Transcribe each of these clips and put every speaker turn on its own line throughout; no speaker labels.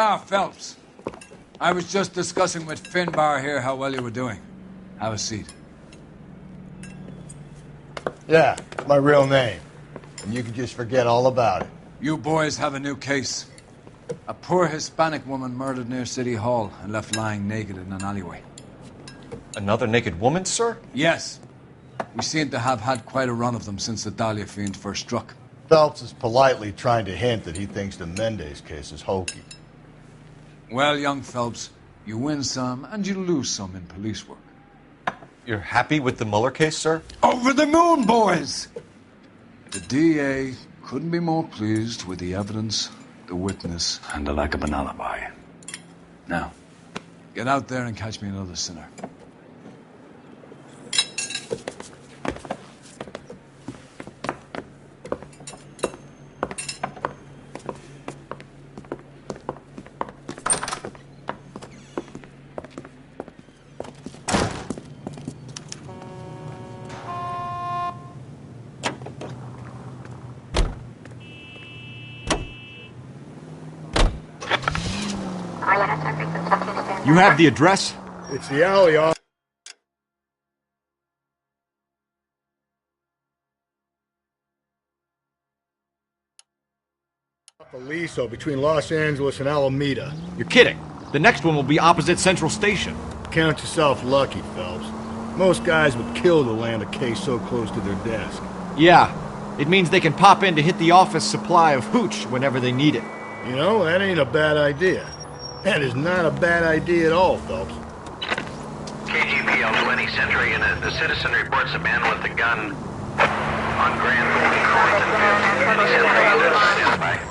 Ah, Phelps. I was just discussing with Finbar here how well you were doing. Have a seat.
Yeah, my real name. And you can just forget all about it.
You boys have a new case. A poor Hispanic woman murdered near City Hall and left lying naked in an alleyway.
Another naked woman, sir?
Yes. We seem to have had quite a run of them since the Dahlia fiend first struck.
Phelps is politely trying to hint that he thinks the Mendez case is hokey.
Well, young Phelps, you win some and you lose some in police work.
You're happy with the Mueller case, sir?
Over the moon, boys! The DA couldn't be more pleased with the evidence, the witness, and the lack of an alibi. Now, get out there and catch me another sinner.
You have the address?
It's the alley off Aliso between Los Angeles and Alameda.
You're kidding. The next one will be opposite Central Station.
Count yourself lucky, Phelps. Most guys would kill to land a case so close to their desk.
Yeah. It means they can pop in to hit the office supply of hooch whenever they need it.
You know, that ain't a bad idea. That is not a bad idea at all, Phelps.
KGPL 20 Century Unit. The citizen reports a man with a gun on Grand Golden Court and 50 Century Unit identified.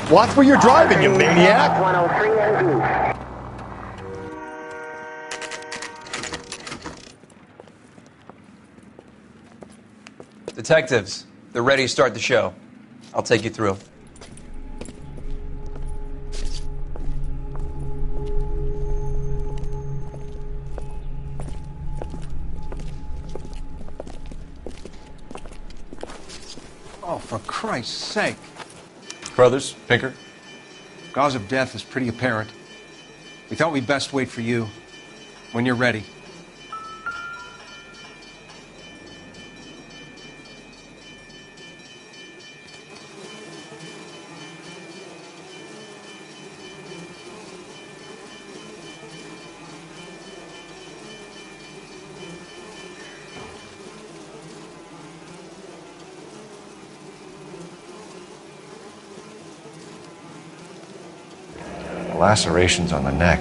Watch where you're driving, you maniac!
103 and
Detectives, they're ready to start the show. I'll take you through.
Oh, for Christ's sake.
Brothers, Pinker?
Cause of death is pretty apparent. We thought we'd best wait for you. When you're ready.
Lacerations on the neck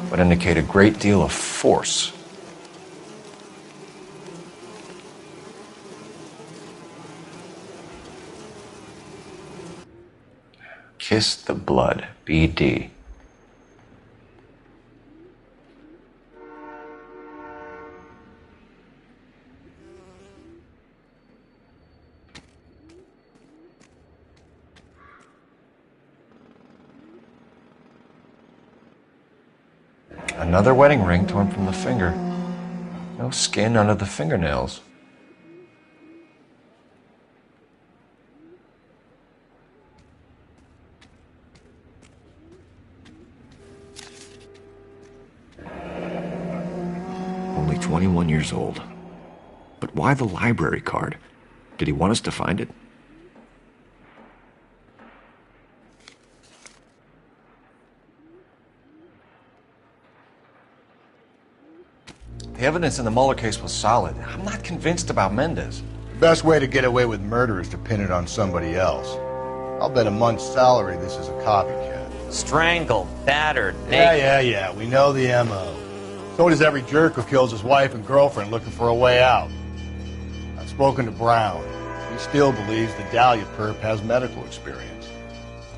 would indicate a great deal of force. Kiss the blood, BD. Another wedding ring torn from the finger. No skin under the fingernails. Only 21 years old. But why the library card? Did he want us to find it? The evidence in the Mueller case was solid. I'm not convinced about Mendez.
The best way to get away with murder is to pin it on somebody else. I'll bet a month's salary this is a copycat.
Strangled, battered, naked.
Yeah. We know the M.O. So does every jerk who kills his wife and girlfriend looking for a way out. I've spoken to Brown. He still believes the Dahlia perp has medical experience.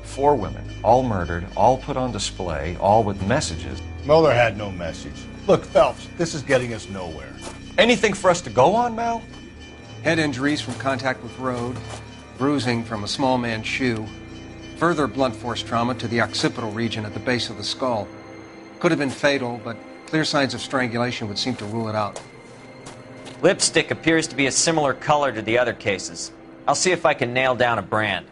4 women. all murdered, all put on display, all with messages.
Mueller had no message. Look, Phelps, this is getting us nowhere.
Anything for us to go on, Mal?
Head injuries from contact with road, bruising from a small man's shoe, further blunt force trauma to the occipital region at the base of the skull. Could have been fatal, but clear signs of strangulation would seem to rule it out.
Lipstick appears to be a similar color to the other cases. I'll see if I can nail down a brand.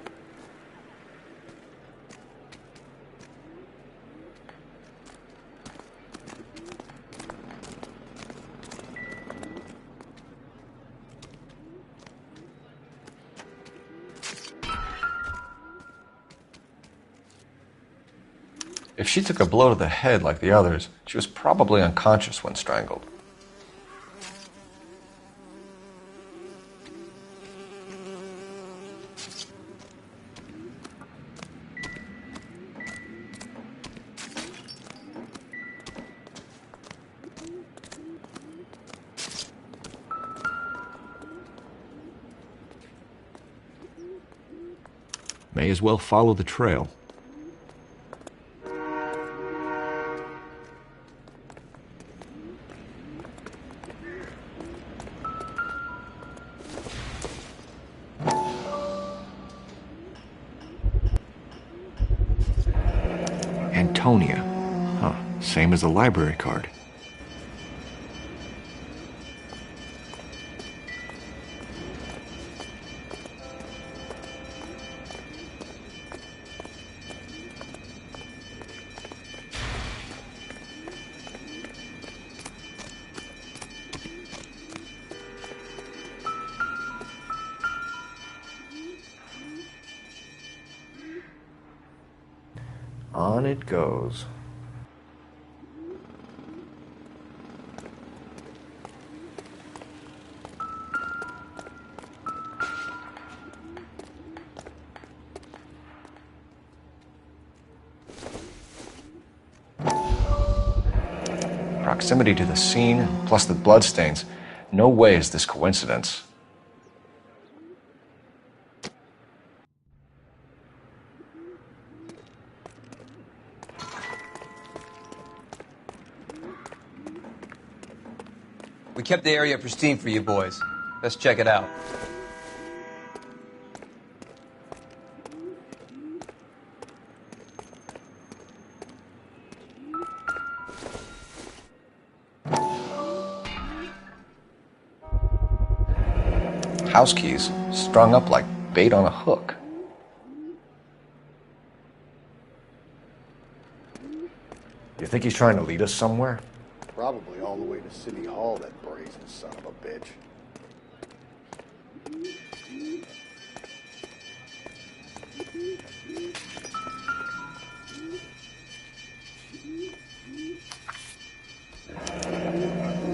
If she took a blow to the head like the others, she was probably unconscious when strangled. May as well follow the trail. Antonia. Huh, same as the library card. On it goes. Proximity to the scene, plus the bloodstains. No way is this coincidence.
We kept the area pristine for you boys. Let's check it out.
House keys strung up like bait on a hook. You think he's trying to lead us somewhere?
Probably all the way to City Hall, that brazen son of a bitch.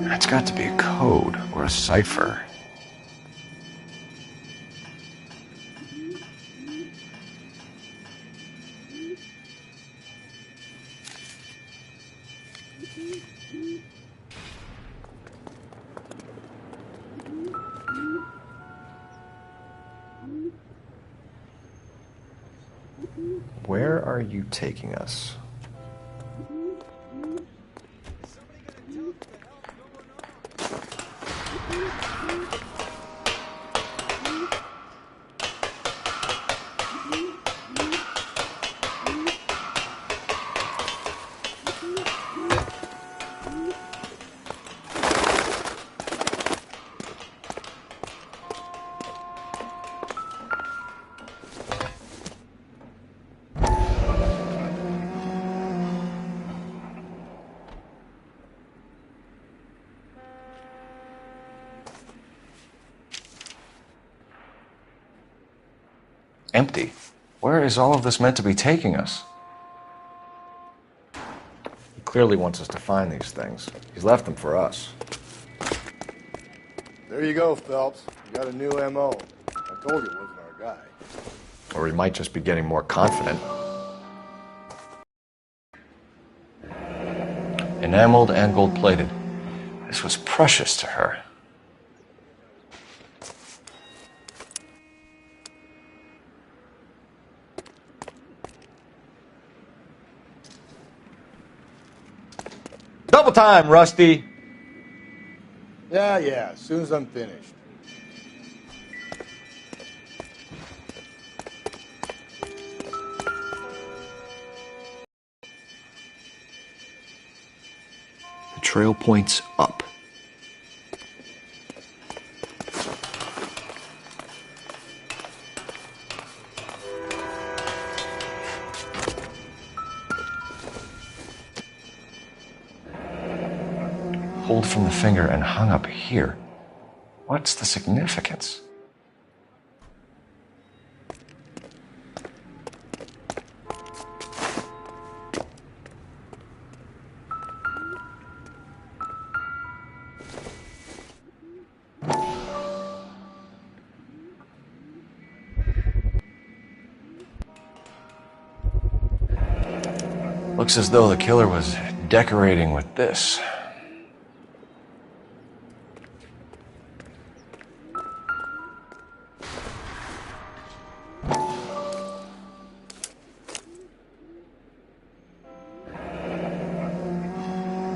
That's got to be a code or a cipher. Where are you taking us? Empty. Where is all of this meant to be taking us? He clearly wants us to find these things. He's left them for us.
There you go, Phelps. You got a new M.O. I told you it wasn't our guy.
Or he might just be getting more confident. Enameled and gold-plated. This was precious to her.
time, Rusty.
Yeah, as soon as I'm finished.
The trail points up. Pulled from the finger and hung up here. What's the significance? Looks as though the killer was decorating with this.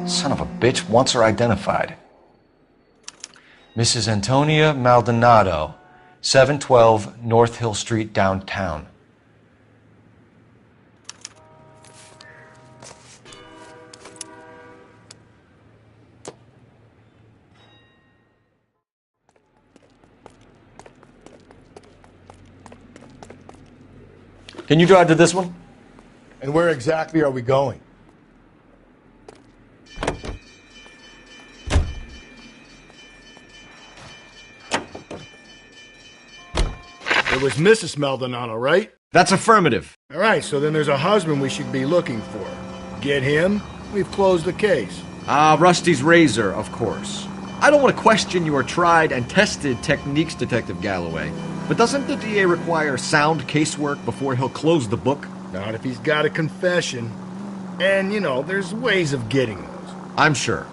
Son of a bitch wants her identified. Mrs. Antonia Maldonado, 712 North Hill Street, downtown.
Can you drive to this one?
And where exactly are we going? It was Mrs. Maldonado, right?
That's affirmative.
All right, so then there's a husband we should be looking for. Get him, we've closed the case.
Rusty's razor, of course. I don't want to question your tried and tested techniques, Detective Galloway. But doesn't the DA require sound casework before he'll close the book?
Not if he's got a confession. And, there's ways of getting those.
I'm sure.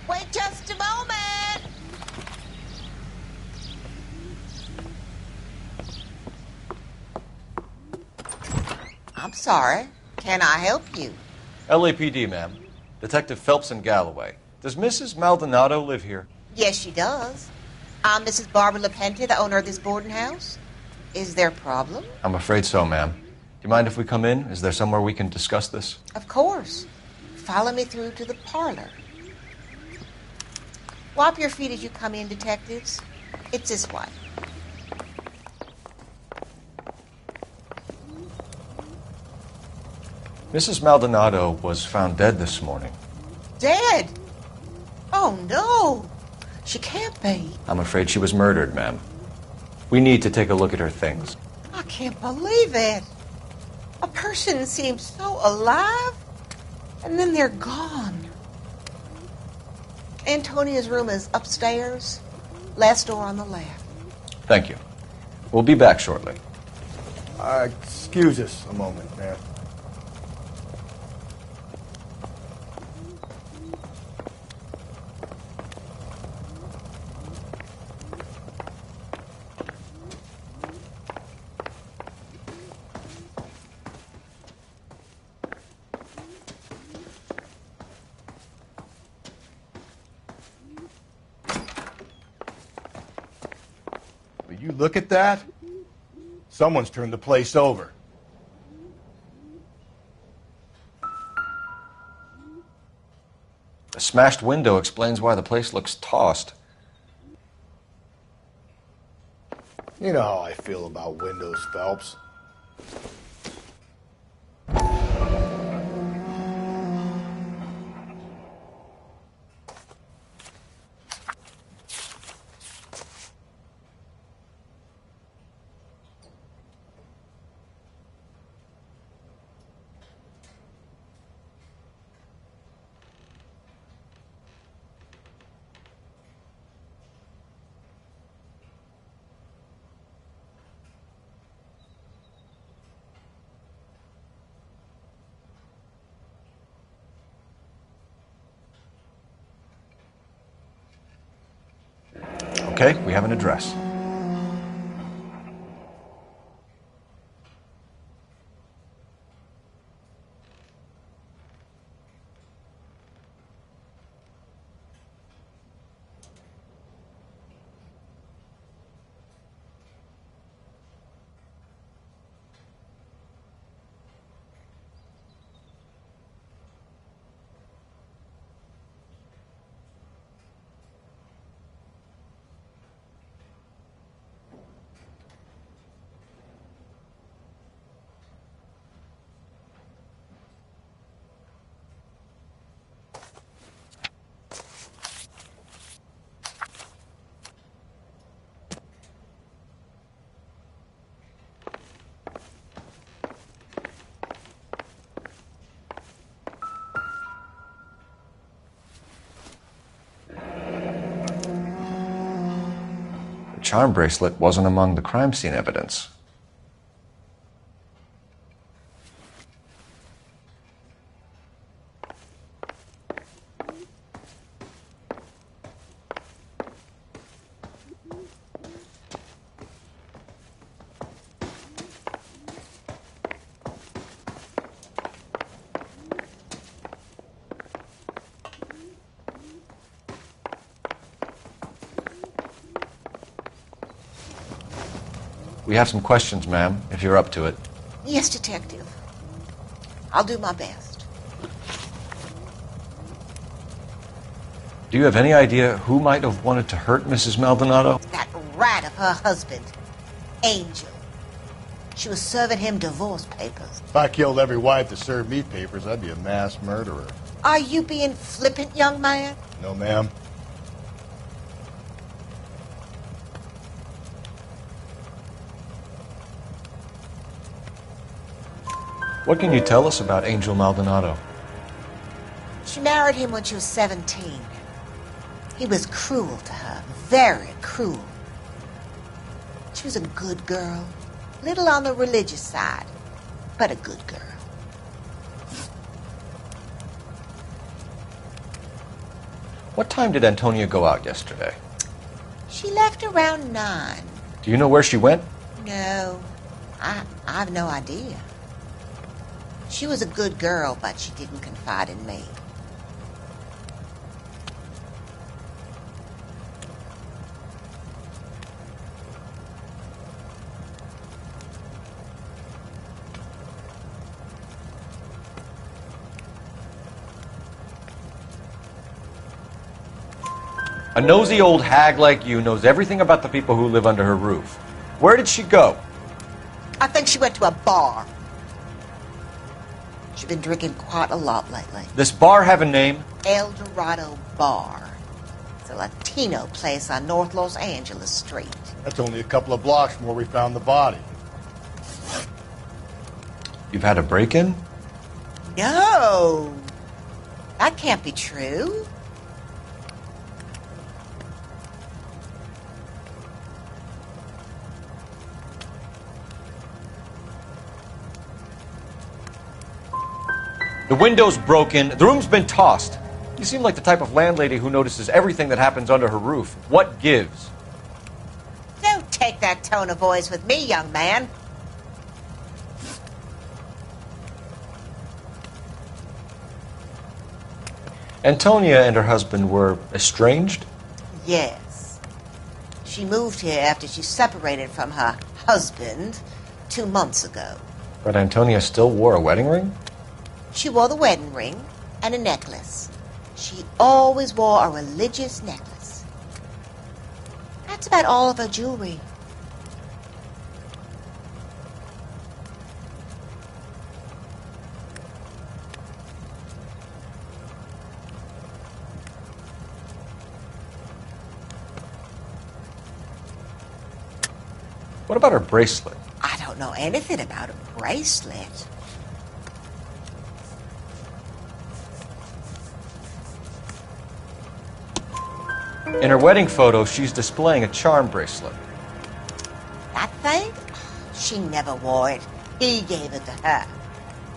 Wait just a moment. I'm sorry. Can I help you?
LAPD, ma'am. Detective Phelps and Galloway. Does Mrs. Maldonado live here?
Yes, she does. I'm Mrs. Barbara LaPente, the owner of this boarding house. Is there a problem?
I'm afraid so, ma'am. Do you mind if we come in? Is there somewhere we can discuss this?
Of course. Follow me through to the parlor. Wipe your feet as you come in, detectives. It's this way.
Mrs. Maldonado was found dead this morning.
Dead? Oh, no. She can't be.
I'm afraid she was murdered, ma'am. We need to take a look at her things.
I can't believe it. A person seems so alive, and then they're gone. Antonia's room is upstairs, last door on the left.
Thank you. We'll be back shortly.
Excuse us a moment, ma'am. Will you look at that? Someone's turned the place over.
A smashed window explains why the place looks tossed.
You know how I feel about windows, Phelps.
Okay, we have an address. The charm bracelet wasn't among the crime scene evidence. We have some questions, ma'am, if you're up to it.
Yes, Detective. I'll do my best.
Do you have any idea who might have wanted to hurt Mrs. Maldonado?
That rat of her husband, Angel. She was serving him divorce papers.
If I killed every wife that served me papers, I'd be a mass murderer.
Are you being flippant, young man?
No, ma'am.
What can you tell us about Angel Maldonado?
She married him when she was 17. He was cruel to her, very cruel. She was a good girl, little on the religious side, but a good girl.
What time did Antonia go out yesterday?
She left around 9.
Do you know where she went?
No, I've no idea. She was a good girl, but she didn't confide in me.
A nosy old hag like you knows everything about the people who live under her roof. Where did she go?
I think she went to a bar. She's been drinking quite a lot lately.
This bar have a name?
El Dorado Bar. It's a Latino place on North Los Angeles Street.
That's only a couple of blocks from where we found the body.
You've had a break-in?
No! That can't be true.
The window's broken. The room's been tossed. You seem like the type of landlady who notices everything that happens under her roof. What gives?
Don't take that tone of voice with me, young man.
Antonia and her husband were estranged?
Yes. She moved here after she separated from her husband 2 months ago.
But Antonia still wore a wedding ring?
She wore the wedding ring and a necklace. She always wore a religious necklace. That's about all of her jewelry.
What about her bracelet?
I don't know anything about a bracelet.
In her wedding photo, she's displaying a charm bracelet.
That thing? She never wore it. He gave it to her.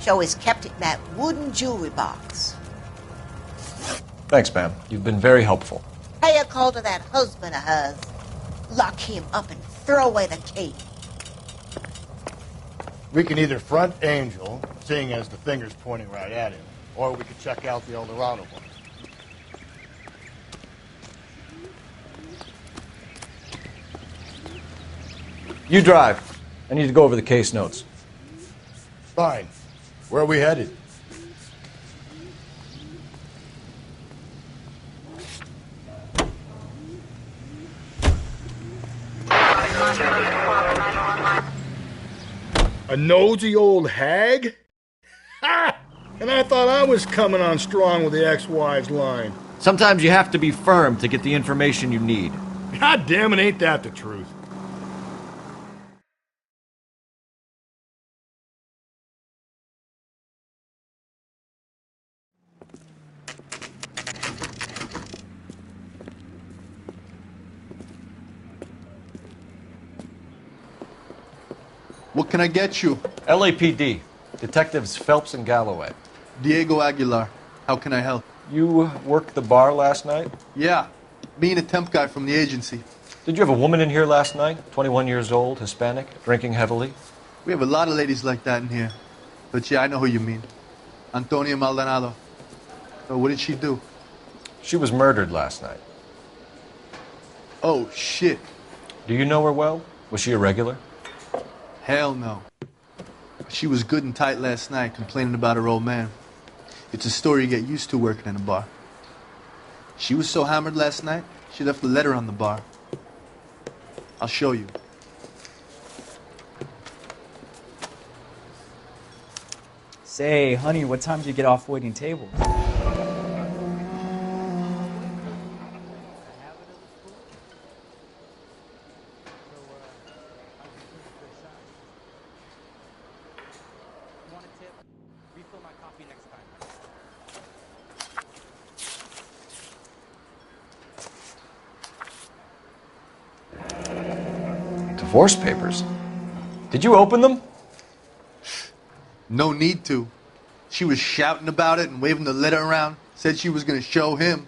She always kept it in that wooden jewelry box.
Thanks, ma'am. You've been very helpful.
Pay a call to that husband of hers. Lock him up and throw away the key.
We can either front Angel, seeing as the finger's pointing right at him, or we could check out the Eldorado one.
You drive. I need to go over the case notes.
Fine. Where are we headed? A nosy old hag? Ha! And I thought I was coming on strong with the ex-wives line.
Sometimes you have to be firm to get the information you need.
God damn it, ain't that the truth?
What can I get you?
LAPD. Detectives Phelps and Galloway.
Diego Aguilar. How can I help?
You worked the bar last night?
Yeah. Me and a temp guy from the agency.
Did you have a woman in here last night? 21 years old, Hispanic, drinking heavily?
We have a lot of ladies like that in here. But yeah, I know who you mean. Antonia Maldonado. So what did she do?
She was murdered last night.
Oh, shit.
Do you know her well? Was she a regular?
Hell no. She was good and tight last night, complaining about her old man. It's a story you get used to working in a bar. She was so hammered last night, she left a letter on the bar. I'll show you.
Say, honey, what time do you get off waiting tables?
Divorce papers. Did you open them?
No need to. She was shouting about it and waving the letter around. Said she was going to show him.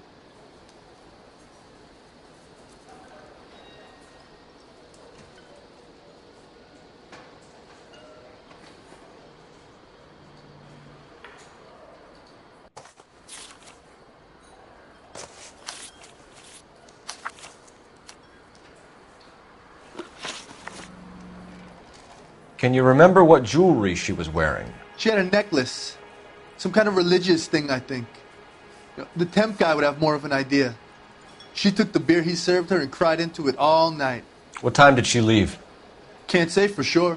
Can you remember what jewelry she was wearing?
She had a necklace. Some kind of religious thing, I think. The temp guy would have more of an idea. She took the beer he served her and cried into it all night.
What time did she leave?
Can't say for sure.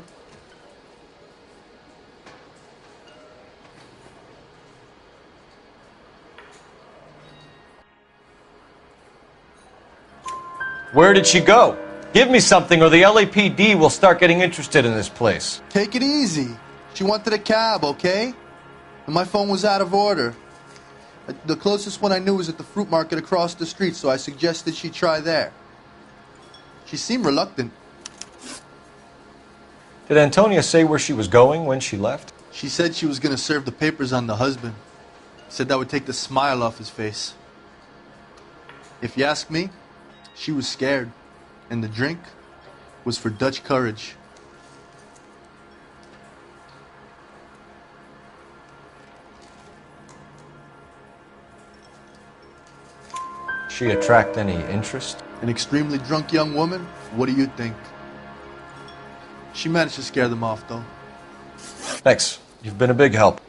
Where did she go? Give me something or the LAPD will start getting interested in this place.
Take it easy. She wanted a cab, okay? And my phone was out of order. The closest one I knew was at the fruit market across the street, so I suggested she try there. She seemed reluctant.
Did Antonia say where she was going when she left?
She said she was going to serve the papers on the husband. Said that would take the smile off his face. If you ask me, she was scared. And the drink was for Dutch courage.
She attract any interest?
An extremely drunk young woman? What do you think? She managed to scare them off, though.
Thanks. You've been a big help.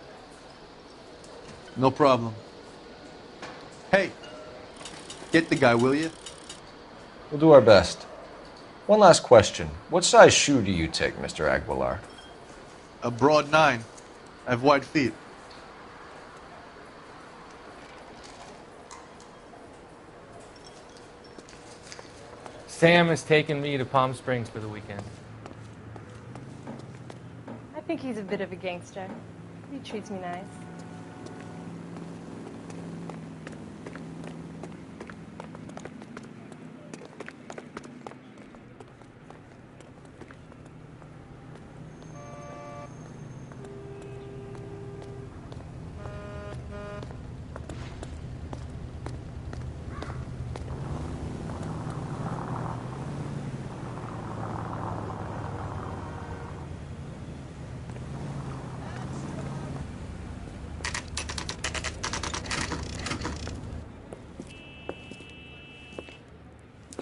No problem. Hey, get the guy, will you?
We'll do our best. One last question. What size shoe do you take, Mr. Aguilar?
A broad 9. I have wide feet.
Sam has taken me to Palm Springs for the weekend.
I think he's a bit of a gangster. He treats me nice.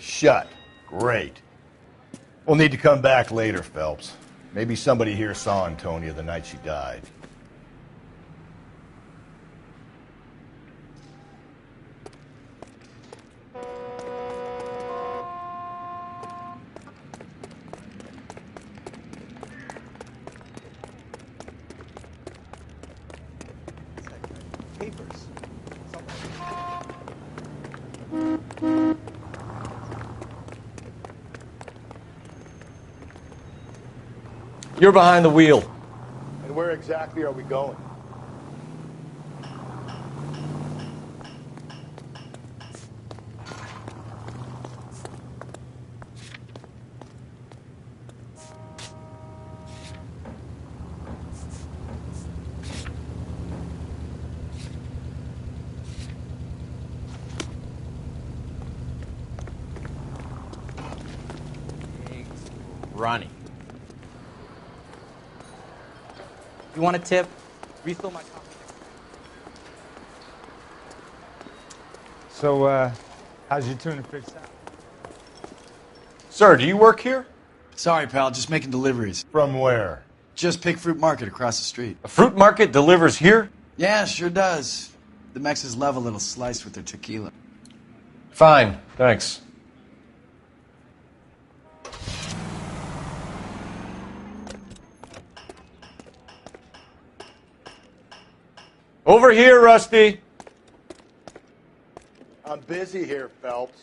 Shut. Great. We'll need to come back later, Phelps. Maybe somebody here saw Antonia the night she died.
Papers.
You're behind the wheel.
And where exactly are we going?
Ronnie. You want a tip? Refill my coffee.
So, how's your tuna fish out?
Sir, do you work here?
Sorry, pal, just making deliveries.
From where?
Just Pig Fruit Market across the street.
A fruit market delivers here?
Yeah, sure does. The Mexes love a little slice with their tequila.
Fine, thanks. Over here, Rusty.
I'm busy here, Phelps.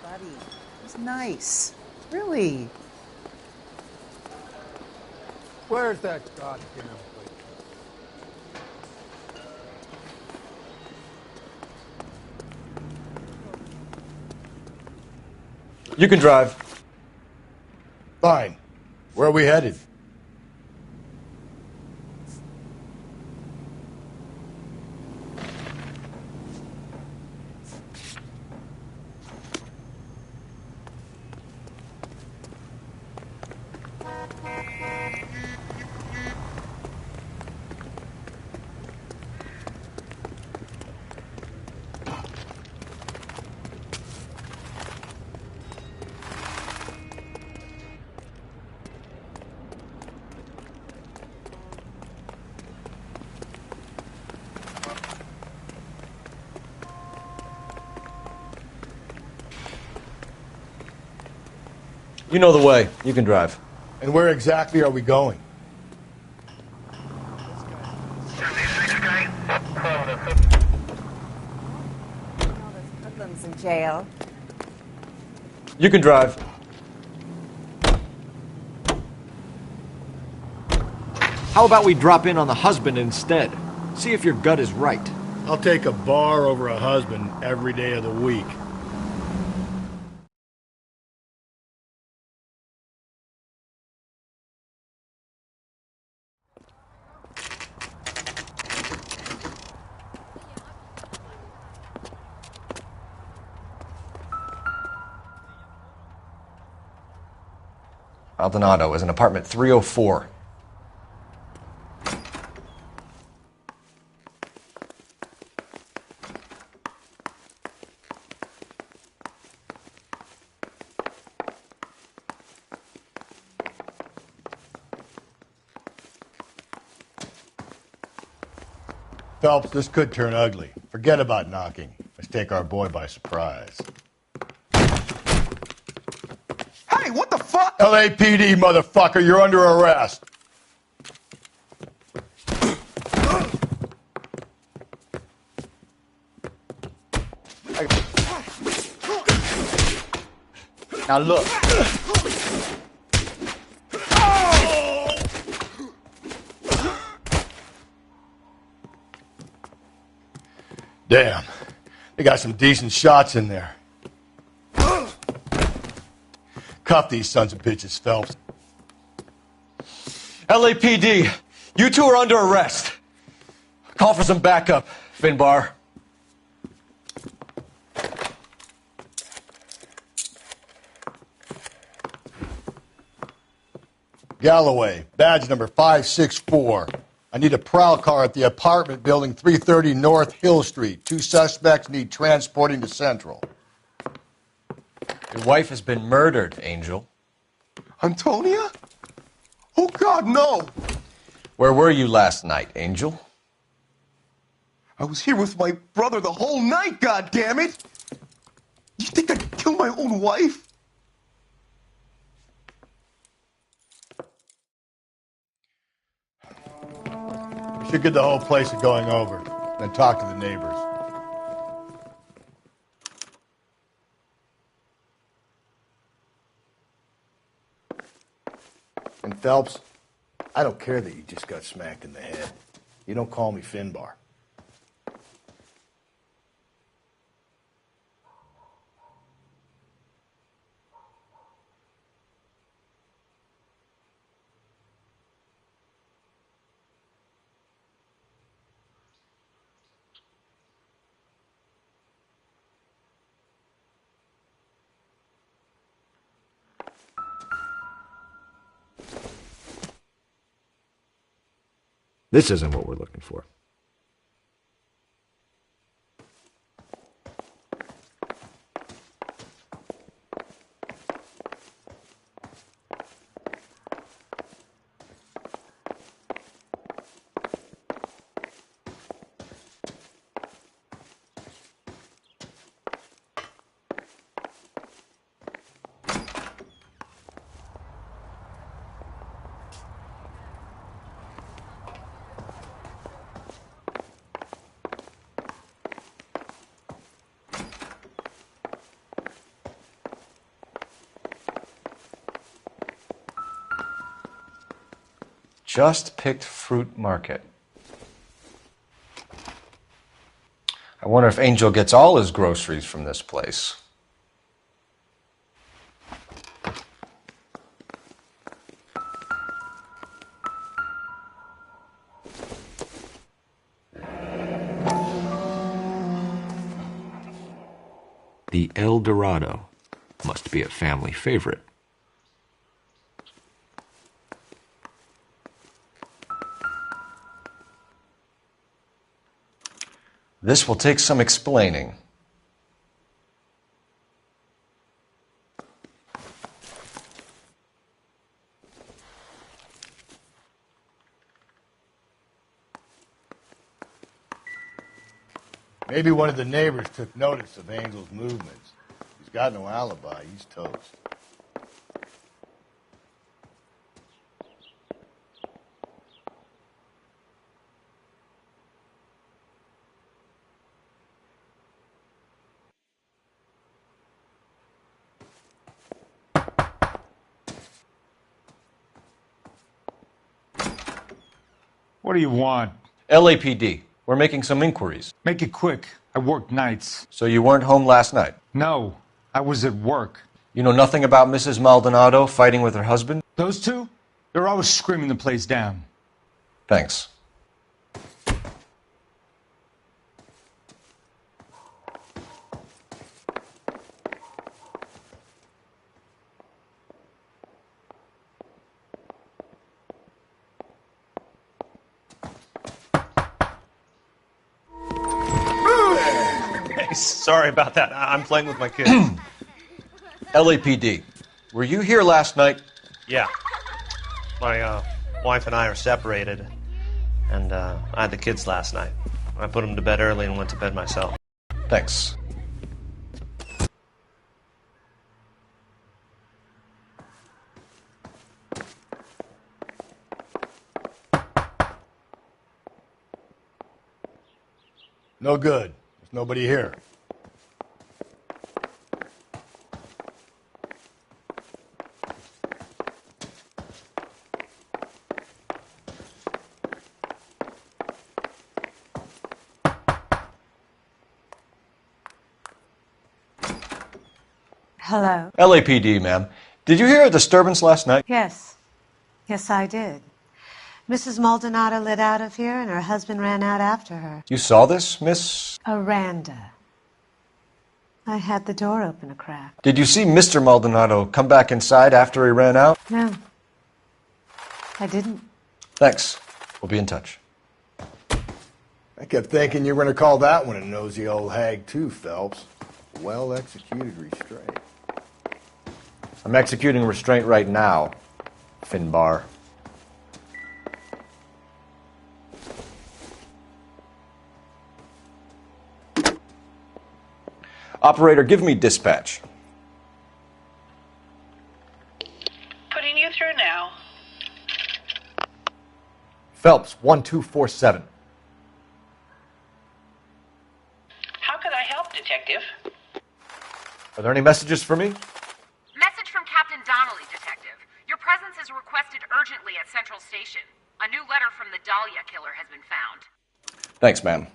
Buddy, it was nice. Really.
Where's that goddamn place?
You can drive.
Fine. Where are we headed?
You know the way. You can drive.
And where exactly are we going?
Hoodlums in jail.
You can drive.
How about we drop in on the husband instead? See if your gut is right.
I'll take a bar over a husband every day of the week.
Maldonado is in apartment 304.
Phelps, this could turn ugly. Forget about knocking. Let's take our boy by surprise.
Hey, what the fuck?
LAPD, motherfucker, you're under arrest.
Now look.
Damn. They got some decent shots in there. Cuff these sons of bitches, Phelps.
LAPD, you two are under arrest. Call for some backup, Finbar.
Galloway, badge number 564. I need a prowl car at the apartment building 330 North Hill Street. 2 suspects need transporting to Central.
Your wife has been murdered, Angel.
Antonia? Oh, God, no!
Where were you last night, Angel?
I was here with my brother the whole night, goddammit! You think I'd kill my own wife?
We should get the whole place going over, then talk to the neighbors. And Phelps, I don't care that you just got smacked in the head. You don't call me Finbar.
This isn't what we're looking for.
Just picked fruit market. I wonder if Angel gets all his groceries from this place.
The El Dorado must be a family favorite.
This will take some explaining.
Maybe one of the neighbors took notice of Angel's movements. He's got no alibi. He's toast.
What do you want?
LAPD. We're making some inquiries.
Make it quick. I work nights.
So you weren't home last night?
No, I was at work.
You know nothing about Mrs. Maldonado fighting with her husband?
Those two? They're always screaming the place down.
Thanks.
Sorry about that. I'm playing with my kids.
LAPD. Were you here last night?
Yeah. My wife and I are separated, and I had the kids last night. I put them to bed early and went to bed myself.
Thanks.
No good. There's nobody here.
Hello.
LAPD, ma'am. Did you hear a disturbance last night?
Yes. Yes, I did. Mrs. Maldonado lit out of here, and her husband ran out after her.
You saw this, Miss?
Aranda. I had the door open a crack.
Did you see Mr. Maldonado come back inside after he ran out?
No. I didn't.
Thanks. We'll be in touch.
I kept thinking you were going to call that one a nosy old hag too, Phelps. Well-executed restraint.
I'm executing restraint right now, Finbar. Operator, give me dispatch.
Putting you through now.
Phelps, 1247.
How could I help, Detective?
Are there any messages for me?
Message from Captain Donnelly, Detective. Your presence is requested urgently at Central Station. A new letter from the Dahlia killer has been found.
Thanks, ma'am.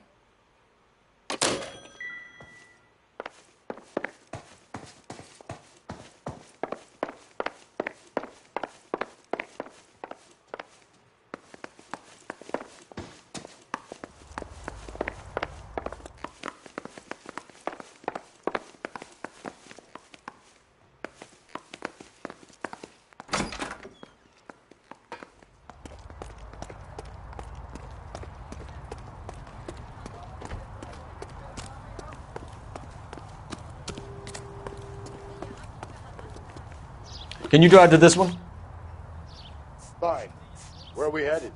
Can you drive to this one?
Fine. Where are we headed?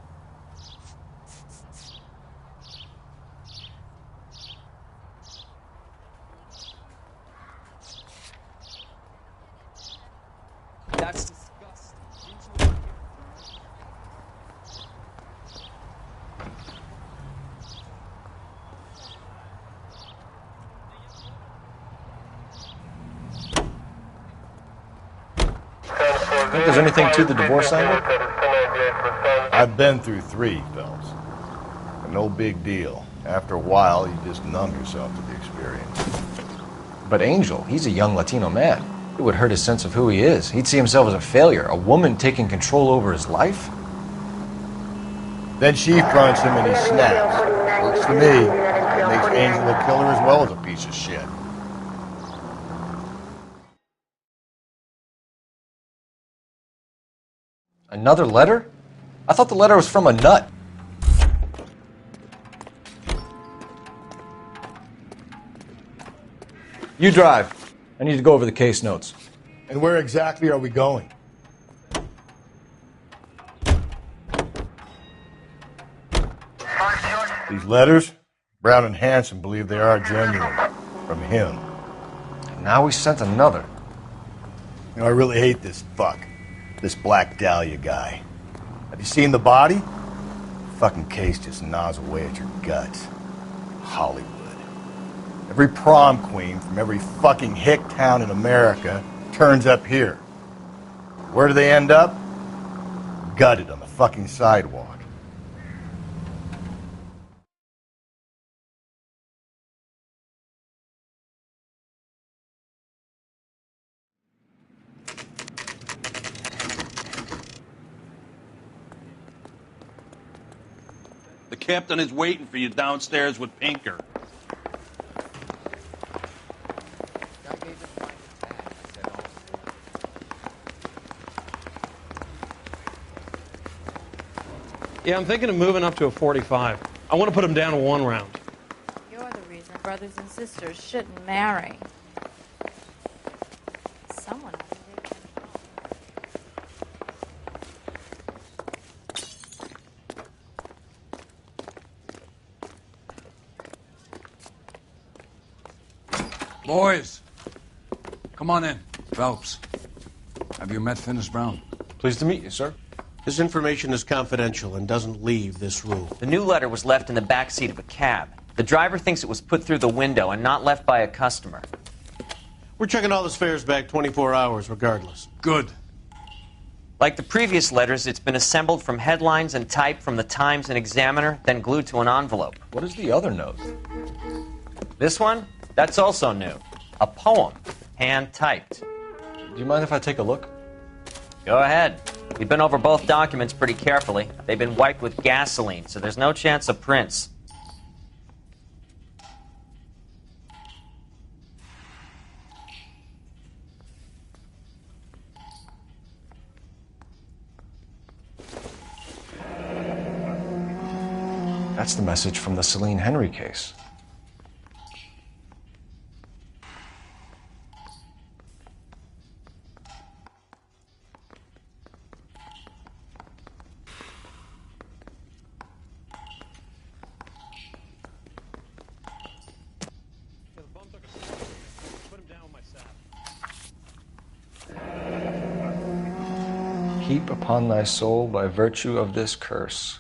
That's disgusting.
Think there's anything to the divorce angle?
I've been through 3, Phelps. No big deal. After a while, you just numb yourself to the experience.
But Angel, he's a young Latino man. It would hurt his sense of who he is. He'd see himself as a failure, a woman taking control over his life.
Then she fronts him and he snaps. Works for me. It makes Angel a killer as well as a piece of shit.
Another letter? I thought the letter was from a nut. You drive. I need to go over the case notes.
And where exactly are we going? These letters, Brown and Hanson believe they are genuine. From him.
Now we sent another.
You know, I really hate this fuck. This Black Dahlia guy. Have you seen the body? Fucking case just gnaws away at your guts. Hollywood. Every prom queen from every fucking hick town in America turns up here. Where do they end up? Gutted on the fucking sidewalk.
The captain is waiting for you downstairs with Pinker.
Yeah, I'm thinking of moving up to a 45. I want to put him down to 1 round.
You're the reason brothers and sisters shouldn't marry. Someone.
Boys, come on in. Phelps, have you met Finis Brown?
Pleased to meet you, sir.
This information is confidential and doesn't leave this room.
The new letter was left in the back seat of a cab. The driver thinks it was put through the window and not left by a customer.
We're checking all his fares back 24 hours regardless.
Good.
Like the previous letters, it's been assembled from headlines and type from the Times and Examiner, then glued to an envelope.
What is the other note?
This one? That's also new. A poem, hand-typed.
Do you mind if I take a look?
Go ahead. We've been over both documents pretty carefully. They've been wiped with gasoline, so there's no chance of prints.
That's the message from the Celine Henry case. Heap upon thy soul by virtue of this curse.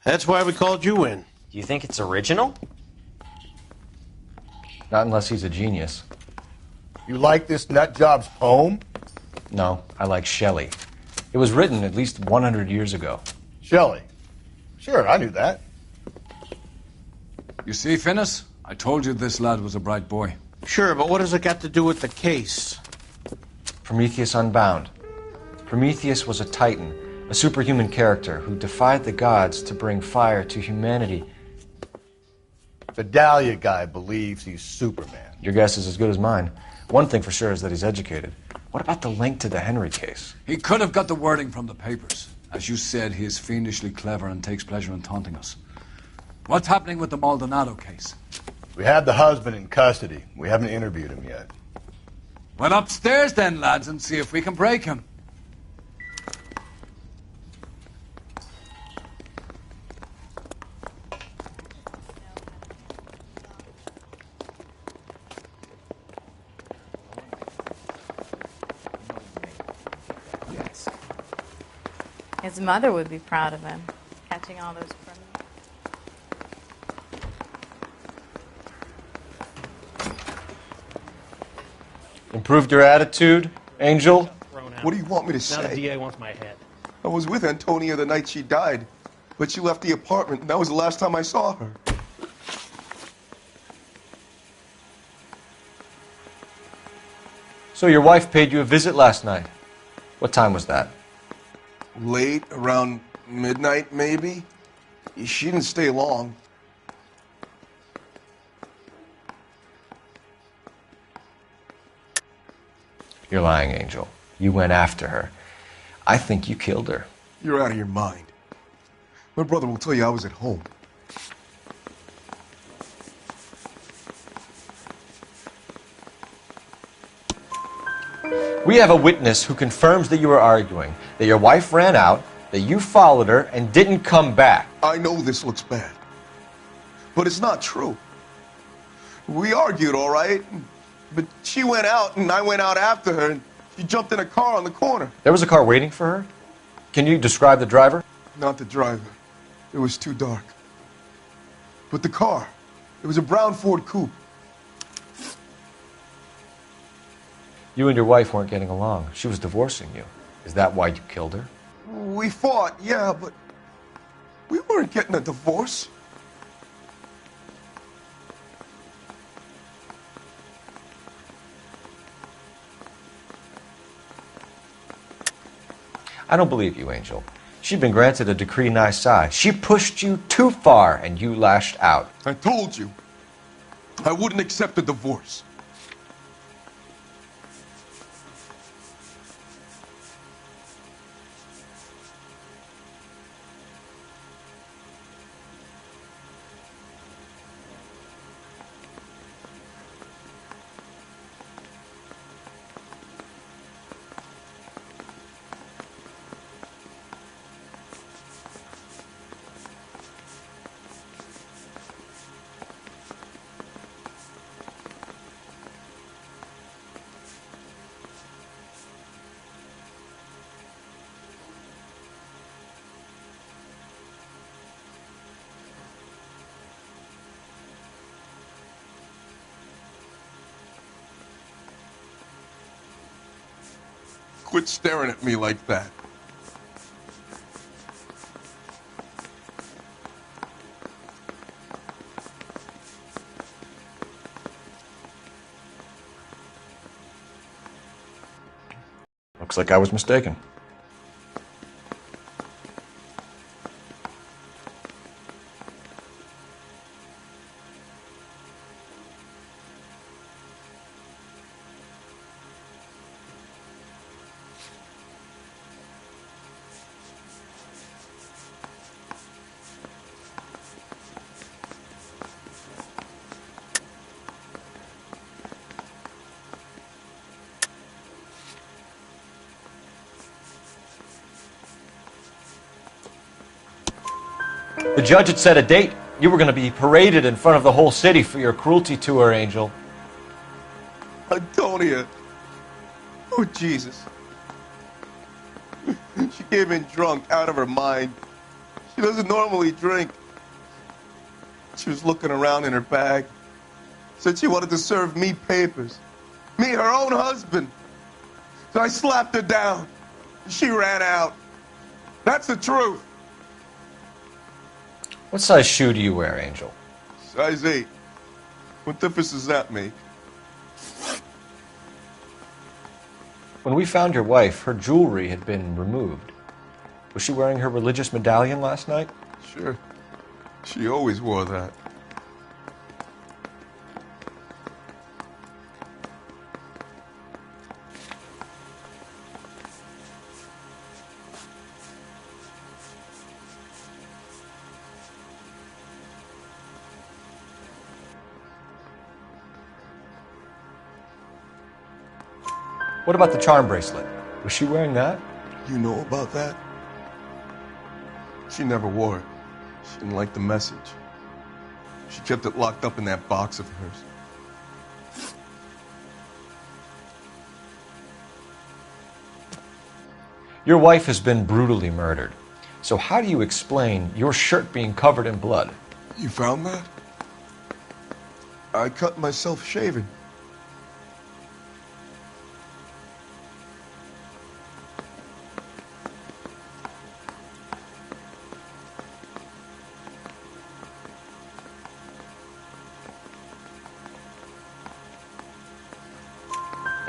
That's why we called you in.
Do you think it's original?
Not unless he's a genius.
You like this nut job's poem?
No, I like Shelley. It was written at least 100 years ago.
Shelley? Sure, I knew that.
You see, Finnis? I told you this lad was a bright boy.
Sure, but what has it got to do with the case?
Prometheus Unbound. Prometheus was a titan, a superhuman character who defied the gods to bring fire to humanity.
The Dahlia guy believes he's Superman.
Your guess is as good as mine. One thing for sure is that he's educated. What about the link to the Henry case?
He could have got the wording from the papers. As you said, he is fiendishly clever and takes pleasure in taunting us. What's happening with the Maldonado case?
We have the husband in custody. We haven't interviewed him yet.
Well, upstairs then, lads, and see if we can break him.
His mother would be proud of him, catching all those criminals.
Improved your attitude, Angel?
What do you want me to
Now the
say?
DA wants my head.
I was with Antonia the night she died, but she left the apartment, and that was the last time I saw her.
So your wife paid you a visit last night. What time was that?
Late, around midnight, maybe? She didn't stay long.
You're lying, Angel. You went after her. I think you killed her.
You're out of your mind. My brother will tell you I was at home.
We have a witness who confirms that you were arguing, that your wife ran out, that you followed her, and didn't come back.
I know this looks bad, but it's not true. We argued, all right, but she went out and I went out after her, and she jumped in a car on the corner.
There was a car waiting for her? Can you describe the driver?
Not the driver. It was too dark. But the car, it was a brown Ford coupe.
You and your wife weren't getting along. She was divorcing you. Is that why you killed her?
We fought, yeah, but we weren't getting a divorce.
I don't believe you, Angel. She'd been granted a decree nisi. She pushed you too far, and you lashed out.
I told you, I wouldn't accept a divorce. Quit staring at me like that.
Looks like I was mistaken.
The judge had set a date. You were going to be paraded in front of the whole city for your cruelty to her, Angel.
Antonia. Oh, Jesus. She came in drunk, out of her mind. She doesn't normally drink. She was looking around in her bag. Said she wanted to serve me papers. Me, her own husband. So I slapped her down. She ran out. That's the truth.
What size shoe do you wear, Angel?
Size 8. What difference does that make?
When we found your wife, her jewelry had been removed. Was she wearing her religious medallion last night?
Sure. She always wore that.
What about the charm bracelet? Was she wearing that?
You know about that? She never wore it. She didn't like the message. She kept it locked up in that box of hers.
Your wife has been brutally murdered. So how do you explain your shirt being covered in blood?
You found that? I cut myself shaving.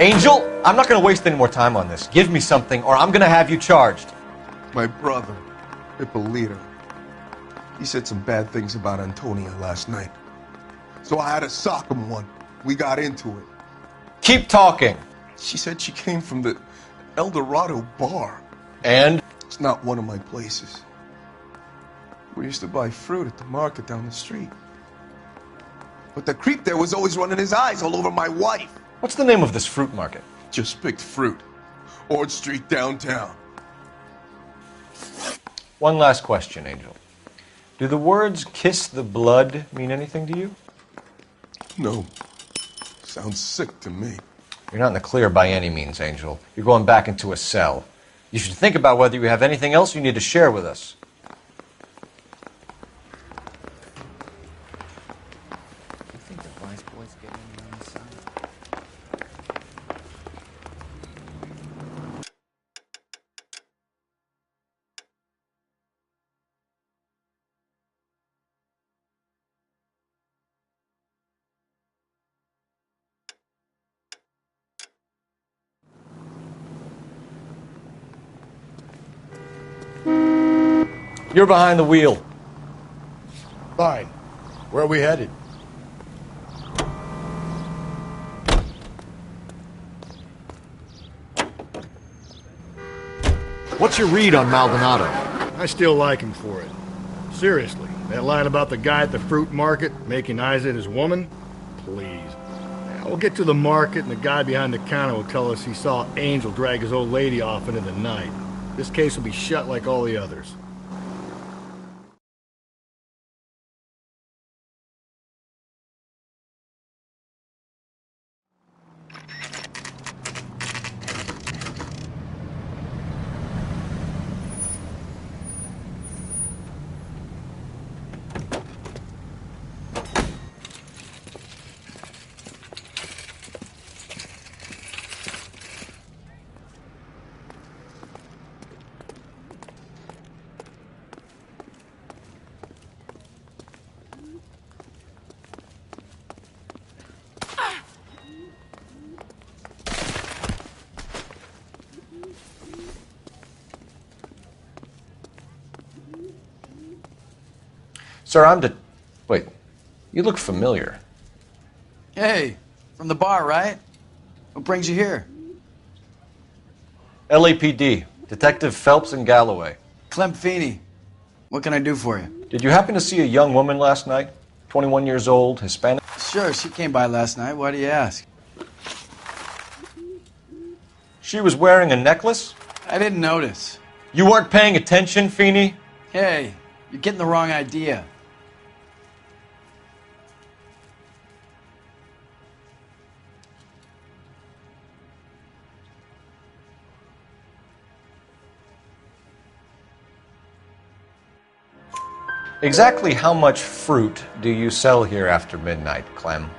Angel, I'm not going to waste any more time on this. Give me something or I'm going to have you charged.
My brother, Ippolito, he said some bad things about Antonia last night. So I had to sock him one. We got into it.
Keep talking.
She said she came from the El Dorado bar.
And?
It's not one of my places. We used to buy fruit at the market down the street. But the creep there was always running his eyes all over my wife.
What's the name of this fruit market?
Just picked fruit. Ord Street downtown.
One last question, Angel. Do the words kiss the blood mean anything to you?
No. Sounds sick to me.
You're not in the clear by any means, Angel. You're going back into a cell. You should think about whether you have anything else you need to share with us.
You think the vice boys get in on the side?
You're behind the wheel.
Fine. Where are we headed?
What's your read on Maldonado?
I still like him for it. Seriously, that line about the guy at the fruit market making Isa his woman? Please. Now, we'll get to the market and the guy behind the counter will tell us he saw Angel drag his old lady off into the night. This case will be shut like all the others.
Sir, Wait, you look familiar.
Hey, from the bar, right? What brings you here?
LAPD, Detective Phelps and Galloway.
Clem Feeney. What can I do for you?
Did you happen to see a young woman last night? 21 years old, Hispanic?
Sure, she came by last night. Why do you ask?
She was wearing a necklace?
I didn't notice.
You weren't paying attention, Feeney?
Hey, you're getting the wrong idea.
Exactly how much fruit do you sell here after midnight, Clem?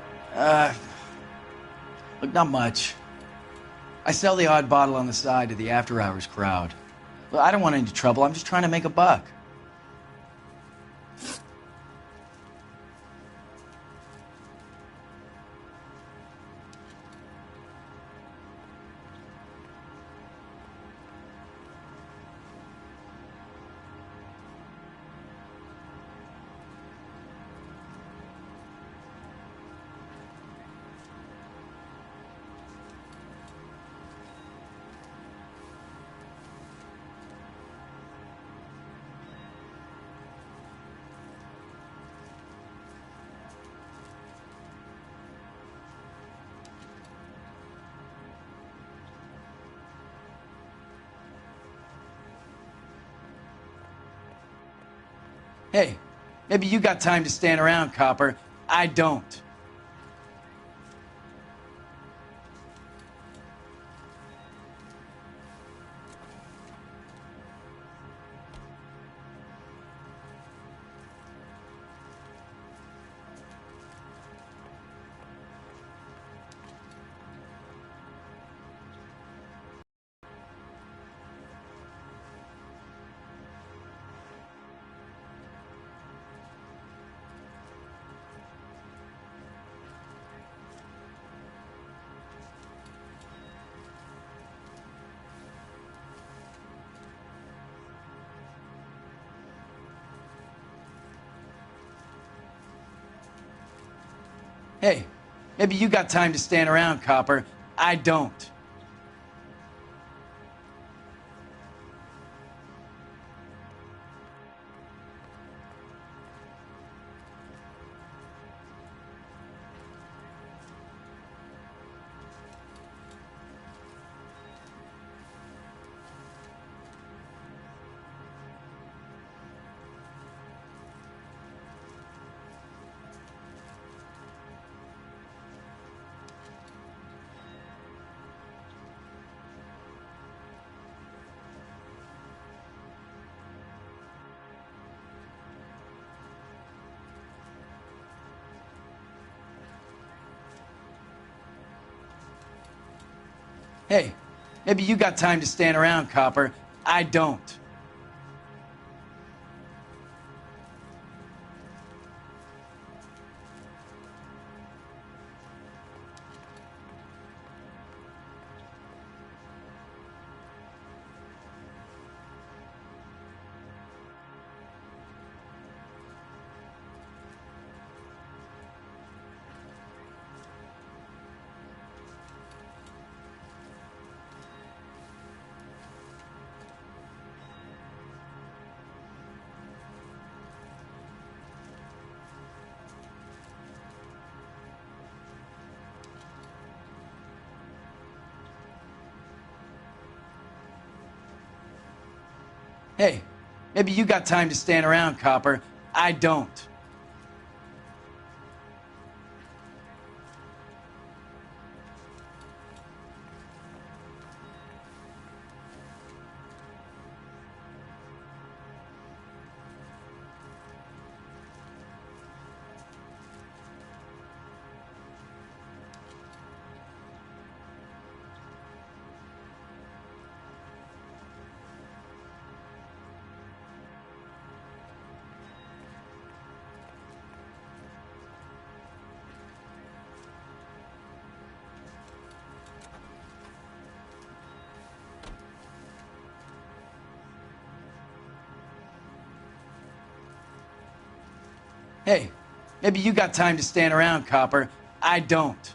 Look, not much. I sell the odd bottle on the side to the after-hours crowd. Well, I don't want any trouble. I'm just trying to make a buck. Hey, maybe you got time to stand around, copper. I don't. Hey, maybe you got time to stand around, copper. I don't. Hey, maybe you got time to stand around, copper. I don't. Hey, maybe you got time to stand around, copper. I don't. Hey, maybe you got time to stand around, copper. I don't.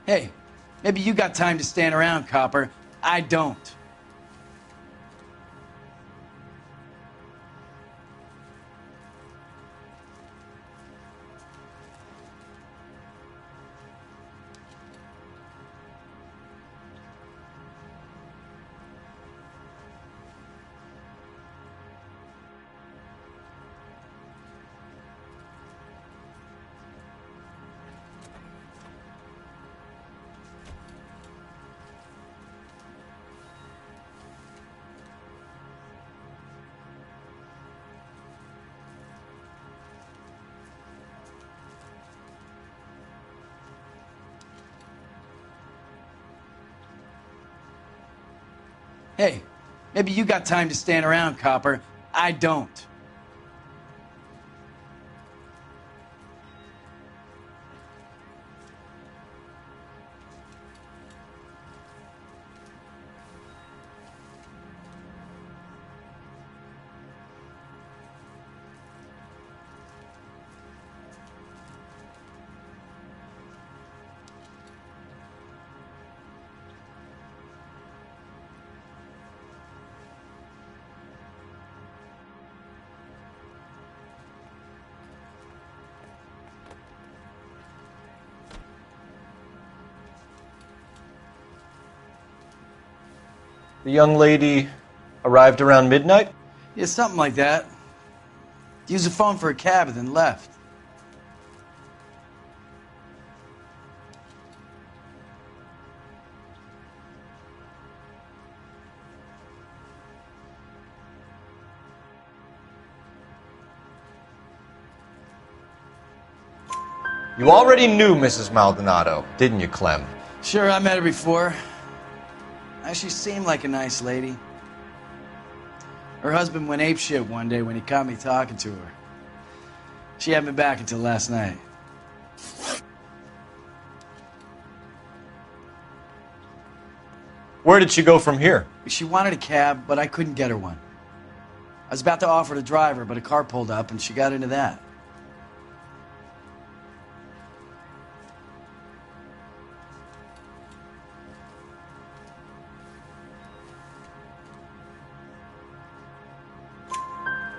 Hey, maybe you got time to stand around, copper. I don't. Hey, maybe you got time to stand around, copper. I don't.
The young lady arrived around midnight?
Yeah, something like that. Used the phone for a cab and then left.
You already knew Mrs. Maldonado, didn't you, Clem?
Sure, I met her before. She seemed like a nice lady. Her husband went apeshit one day when he caught me talking to her. She had me back until last night.
Where did she go from here?
She wanted a cab, but I couldn't get her one. I was about to offer to drive her, but a car pulled up and she got into that.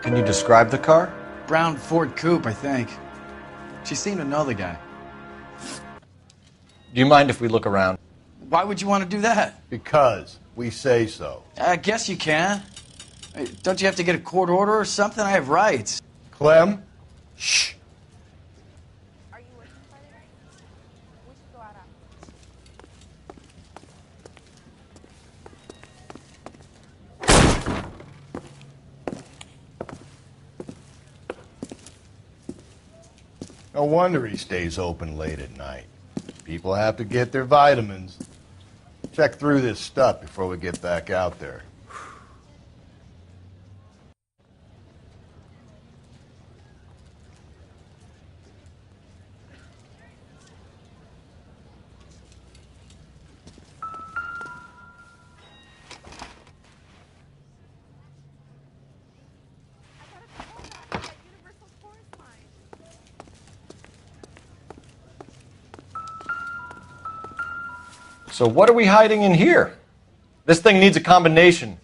Can you describe the car?
Brown Ford Coupe, I think. She seemed to know the guy.
Do you mind if we look around?
Why would you want to do that?
Because we say so.
I guess you can. Hey, don't you have to get a court order or something? I have rights.
Clem? Shh. No wonder he stays open late at night. People have to get their vitamins. Check through this stuff before we get back out there.
So what are we hiding in here? This thing needs a combination.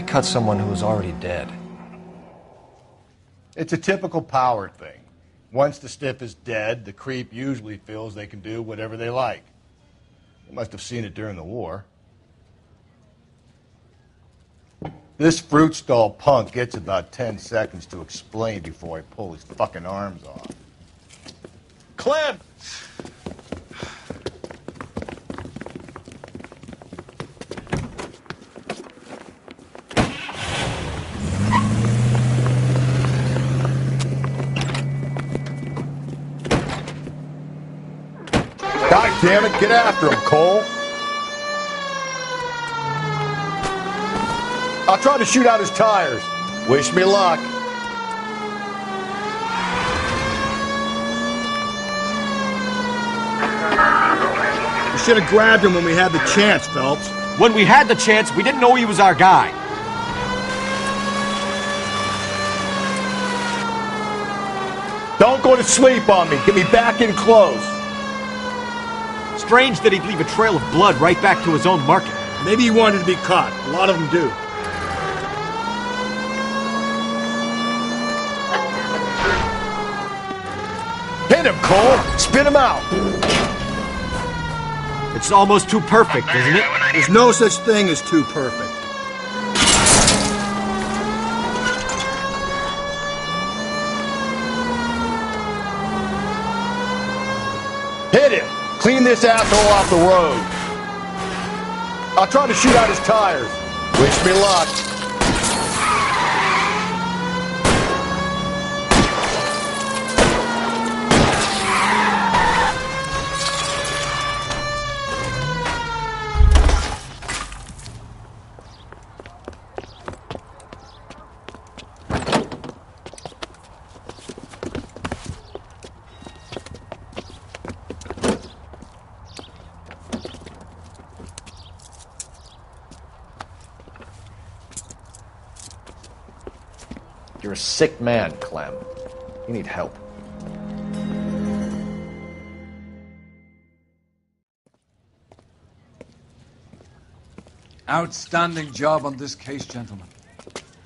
cut someone who was already dead?
It's a typical power thing. Once the stiff is dead, the creep usually feels they can do whatever they like. They must have seen it during the war. This fruit stall punk gets about 10 seconds to explain before I pull his fucking arms off.
Clem!
God damn it, get after him, Cole. I'll try to shoot out his tires. Wish me luck. We should have grabbed him when we had the chance, Phelps.
When we had the chance, we didn't know he was our guy.
Don't go to sleep on me. Get me back in close.
Strange that he'd leave a trail of blood right back to his own market.
Maybe he wanted to be caught. A lot of them do. Hit him, Cole. Spit him out.
It's almost too perfect, isn't it?
There's no such thing as too perfect. Hit him. Clean this asshole off the road. I'll try to shoot out his tires. Wish me luck.
You're a sick man, Clem. You need help.
Outstanding job on this case, gentlemen.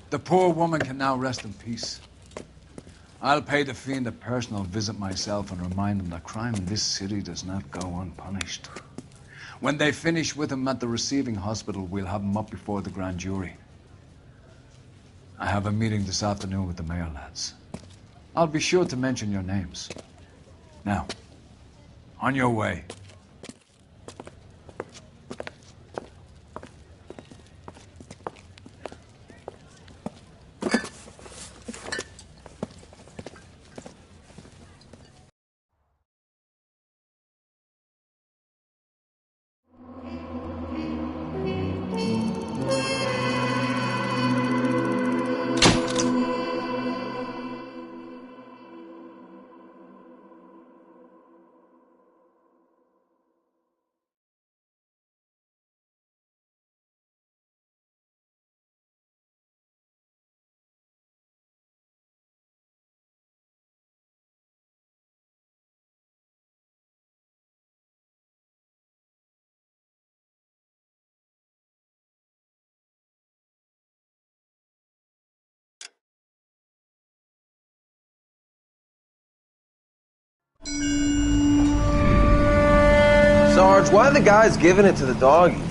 The poor woman can now rest in peace. I'll pay the fiend a personal visit myself and remind him that crime in this city does not go unpunished. When they finish with him at the receiving hospital, we'll have him up before the grand jury. I have a meeting this afternoon with the mayor lads. I'll be sure to mention your names. Now, on your way.
Sarge, why are the guys giving it to the doggies?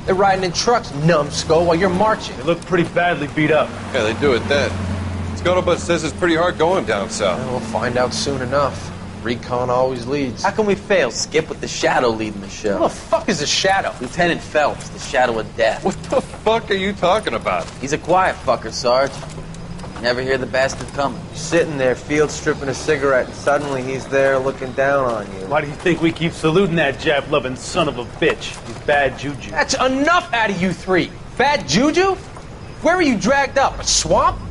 They're riding in trucks, numbskull, while you're marching.
They look pretty badly beat up.
Yeah, they do at that. Scuttlebutt says it's pretty hard going down south.
We'll find out soon enough. Recon always leads.
How can we fail? Skip with the Shadow leading the show.
Who the fuck is the Shadow?
Lieutenant Phelps, the Shadow of Death.
What the fuck are you talking about?
He's a quiet fucker, Sarge. Never hear the bastard coming.
You're sitting there, field stripping a cigarette, and suddenly he's there looking down on you.
Why do you think we keep saluting that Jap-loving son of a bitch? He's bad juju.
That's enough out of you three. Bad juju? Where were you dragged up? A swamp?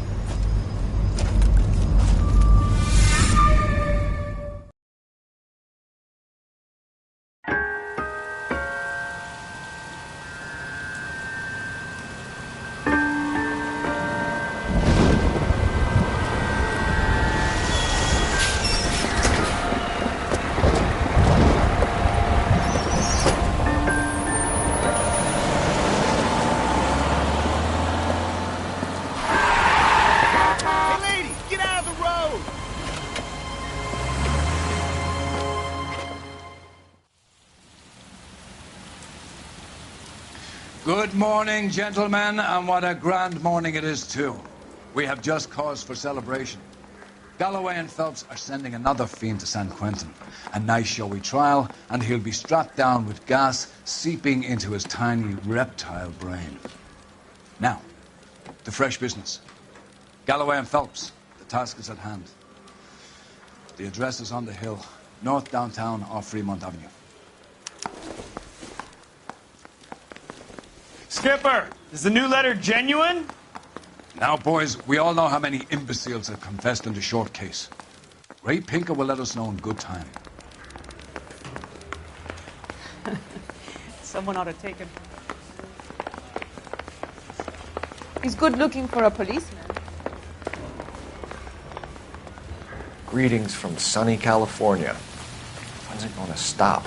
Good morning, gentlemen, and what a grand morning it is, too. We have just cause for celebration. Galloway and Phelps are sending another fiend to San Quentin. A nice showy trial, and he'll be strapped down with gas seeping into his tiny reptile brain. Now, to fresh business. Galloway and Phelps, the task is at hand. The address is on the hill, north downtown off Fremont Avenue.
Skipper, is the new letter genuine?
Now, boys, we all know how many imbeciles have confessed in the short case. Ray Pinker will let us know in good time.
Someone ought to take him. He's good looking for a policeman.
Greetings from sunny California. When's it going to stop?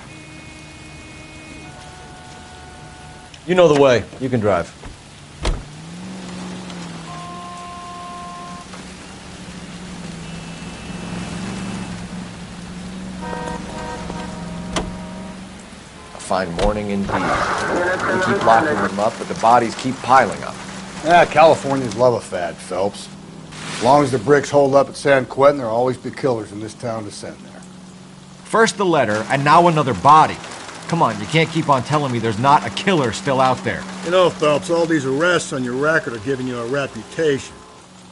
You know the way. You can drive.
A fine morning indeed. We keep locking them up, but the bodies keep piling up.
Yeah, Californians love a fad, Phelps. As long as the bricks hold up at San Quentin, there'll always be killers in this town to send there.
First the letter, and now another body. Come on, you can't keep on telling me there's not a killer still out there.
You know, Phelps, all these arrests on your record are giving you a reputation.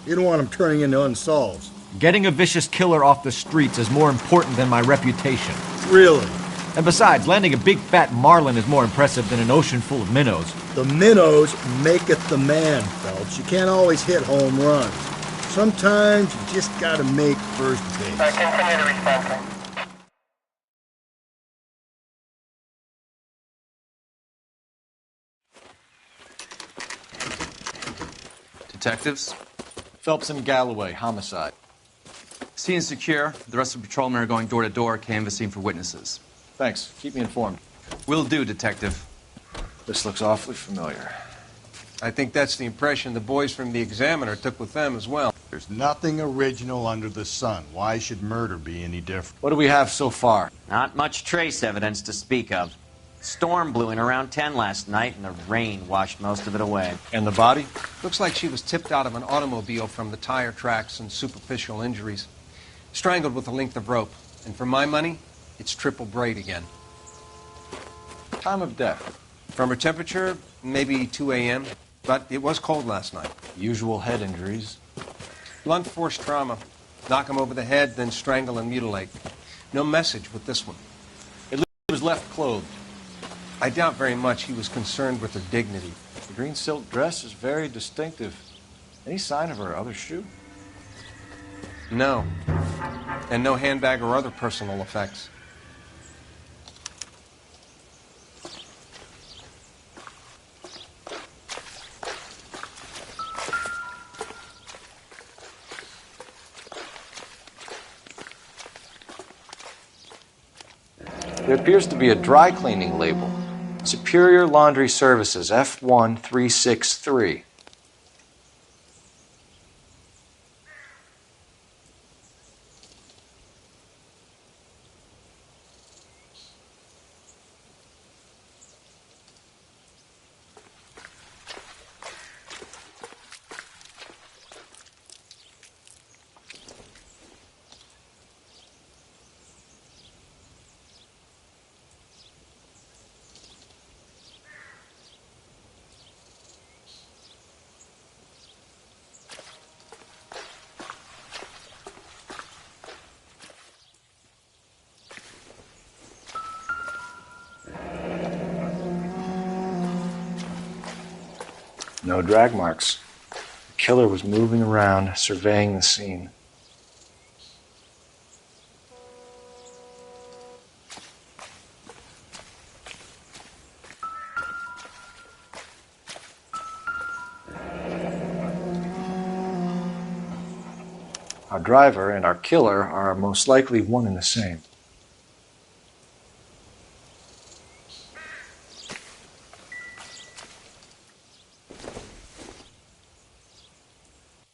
You don't want them turning into unsolveds.
Getting a vicious killer off the streets is more important than my reputation.
Really?
And besides, landing a big fat marlin is more impressive than an ocean full of minnows.
The minnows maketh the man, Phelps. You can't always hit home runs. Sometimes you just gotta make first base.
Continue to respond.
Detectives?
Phelps and Galloway, homicide.
Scene is secure. The rest of the patrolmen are going door to door, canvassing for witnesses.
Thanks. Keep me informed.
Will do, Detective.
This looks awfully familiar.
I think that's the impression the boys from the Examiner took with them as well.
There's nothing original under the sun. Why should murder be any different?
What do we have so far?
Not much trace evidence to speak of. Storm blew in around 10 last night, and the rain washed most of it away.
And the body? Looks like she was tipped out of an automobile from the tire tracks and superficial injuries. Strangled with a length of rope. And for my money, it's triple braid again.
Time of death?
From her temperature, maybe 2 a.m., but it was cold last night.
Usual head injuries?
Blunt force trauma. Knock him over the head, then strangle and mutilate. No message with this one.
It was left clothed.
I doubt very much he was concerned with her dignity.
The green silk dress is very distinctive. Any sign of her other shoe?
No. And no handbag or other personal effects.
There appears to be a dry cleaning label. Superior Laundry Services, F1363. No drag marks. The killer was moving around, surveying the scene. Our driver and our killer are most likely one and the same.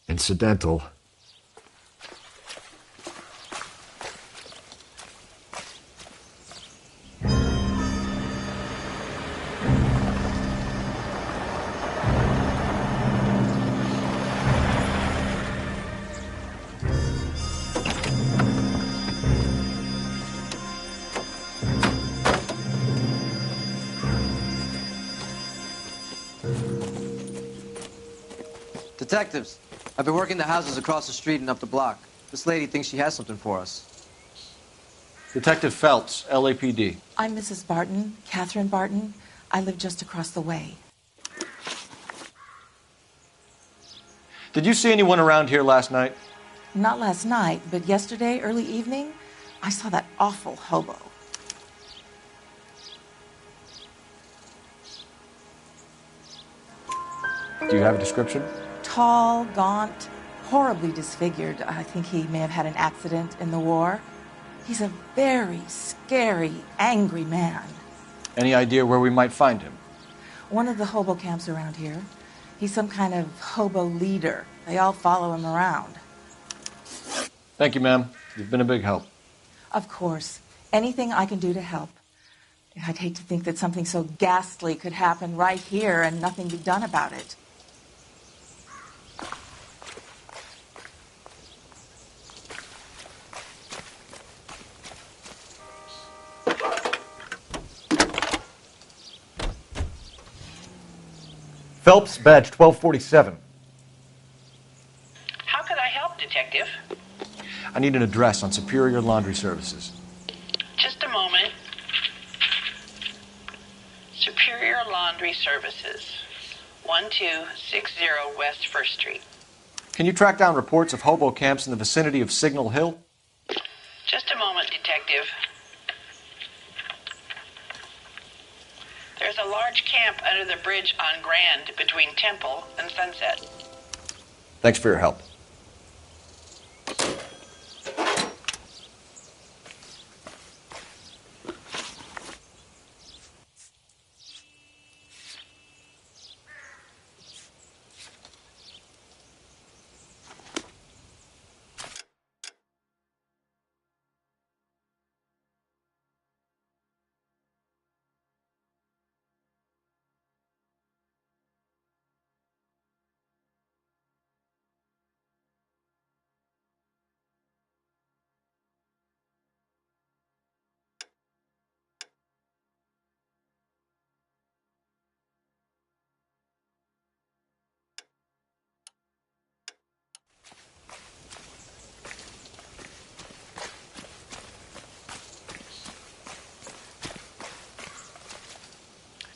Incidental.
Detectives, I've been working the houses across the street and up the block. This lady thinks she has something for us.
Detective Phelps, LAPD.
I'm Mrs. Barton, Catherine Barton. I live just across the way.
Did you see anyone around here last night?
Not last night, but yesterday, early evening, I saw that awful hobo.
Do you have a description?
Tall, gaunt, horribly disfigured. I think he may have had an accident in the war. He's a very scary, angry man.
Any idea where we might find him?
One of the hobo camps around here. He's some kind of hobo leader. They all follow him around.
Thank you, ma'am. You've been a big help.
Of course. Anything I can do to help. I'd hate to think that something so ghastly could happen right here and nothing be done about it.
Phelps, badge 1247.
How could I help, Detective?
I need an address on Superior Laundry Services.
Just a moment. Superior Laundry Services, 1260 West 1st Street.
Can you track down reports of hobo camps in the vicinity of Signal Hill?
Just a moment, Detective. There's a large camp under the bridge on Grand between Temple and Sunset.
Thanks for your help.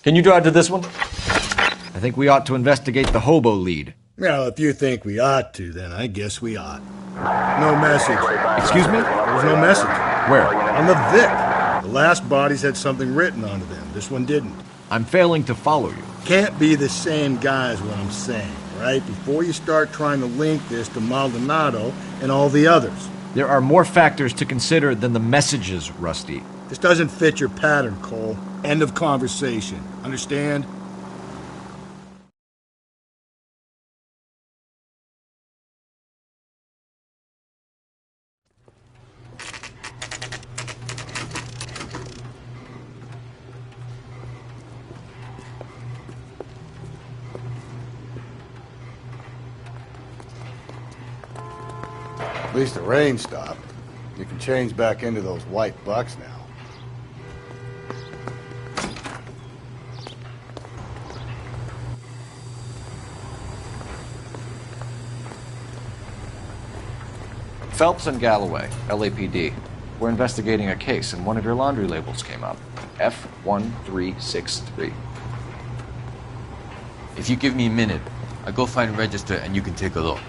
Can you drive to this one?
I think we ought to investigate the hobo lead.
Well, if you think we ought to, then I guess we ought. No message.
Excuse me?
There's no message.
Where?
On the Vic. The last bodies had something written onto them. This one didn't.
I'm failing to follow you.
Can't be the same guy is what I'm saying, right? Before you start trying to link this to Maldonado and all the others.
There are more factors to consider than the messages, Rusty.
This doesn't fit your pattern, Cole. End of conversation. Understand? At least the rain stopped. You can change back into those white bucks now.
Phelps and Galloway, LAPD. We're investigating a case, and one of your laundry labels came up. F1363.
If you give me a minute, I'll go find a register and you can take a look.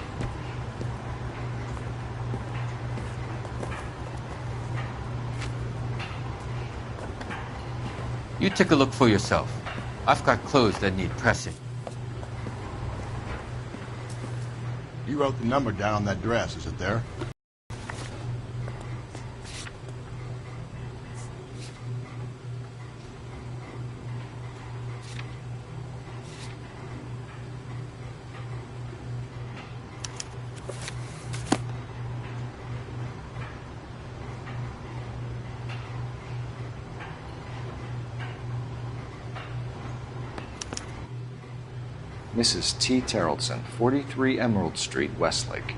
You take a look for yourself. I've got clothes that need pressing.
You wrote the number down on that dress, is it there?
Mrs. T. Terrellson, 43 Emerald Street, Westlake.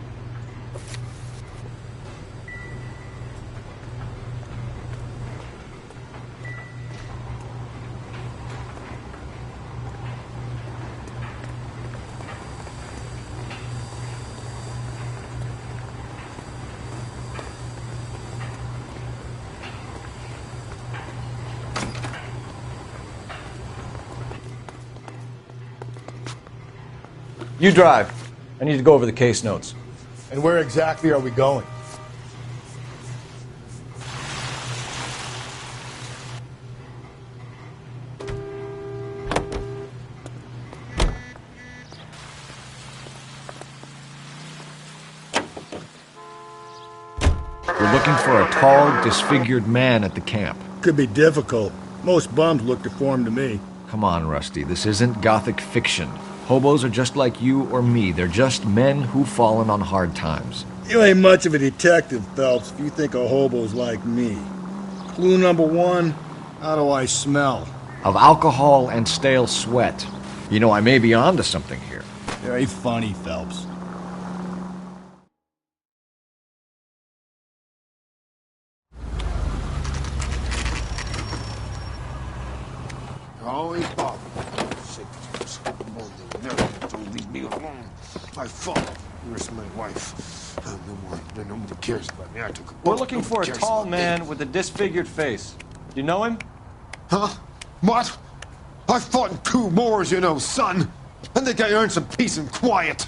You drive. I need to go over the case notes.
And where exactly are we going?
We're looking for a tall, disfigured man at the camp.
Could be difficult. Most bums look deformed to me.
Come on, Rusty. This isn't gothic fiction. Hobos are just like you or me. They're just men who've fallen on hard times.
You ain't much of a detective, Phelps, if you think a hobo's like me. Clue number one, how do I smell?
Of alcohol and stale sweat. You know, I may be onto something here.
Very funny, Phelps.
Always bother me. Sick of never don't leave me alone. My fault. Where's my wife? Nobody cares about me. I took a bullet.
We're looking for a
Nobody cares
tall
about me.
man with a disfigured face. Do you know him?
Huh? What? I fought in 2 wars, you know, son. I think I earned some peace and quiet.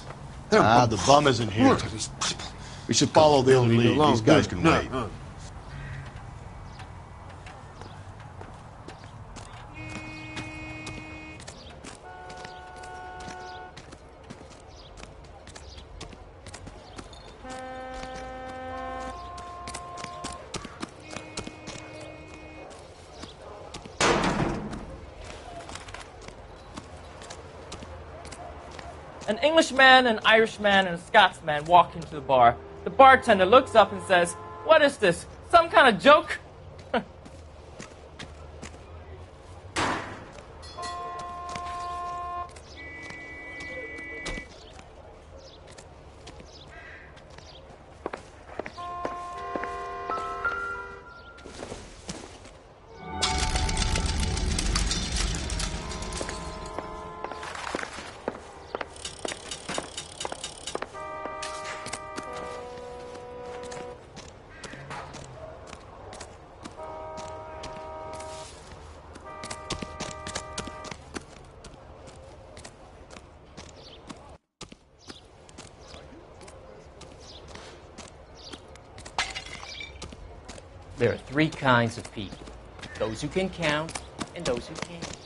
The bum isn't here.
Look at these people.
We should follow the
Leave me
lead.
alone.
These guys
Good.
can
No,
wait.
no.
An Englishman, an Irishman, and a Scotsman walk into the bar. The bartender looks up and says, "What is this? Some kind of joke?" There are 3 kinds of people. Those who can count and those who can't.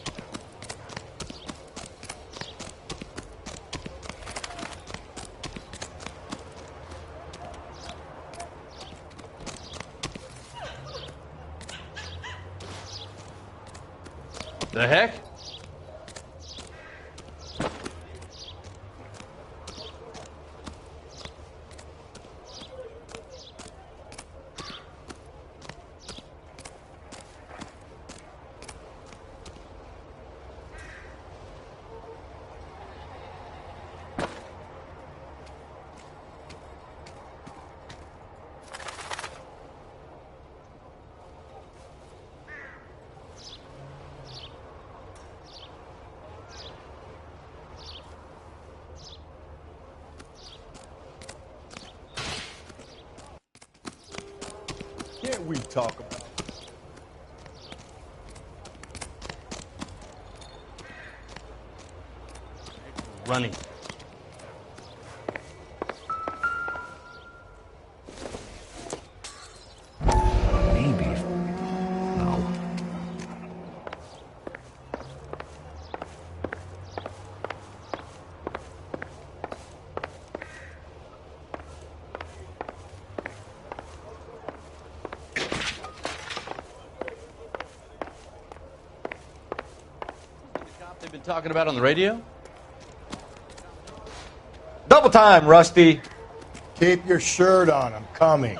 The heck?
Can't we talk about
Running.
Maybe. No.
They've been talking about on the radio?
Double time, Rusty.
Keep your shirt on. I'm coming.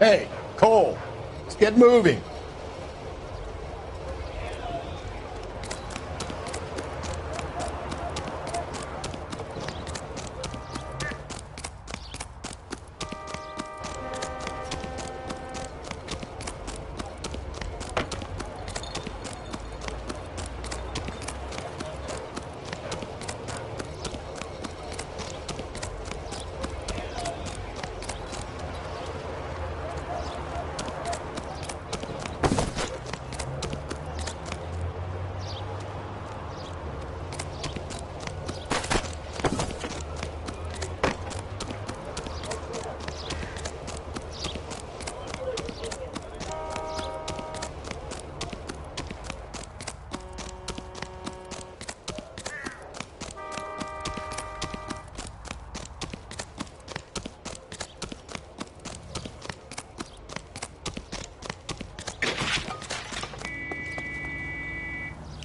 Hey, Cole, let's get moving.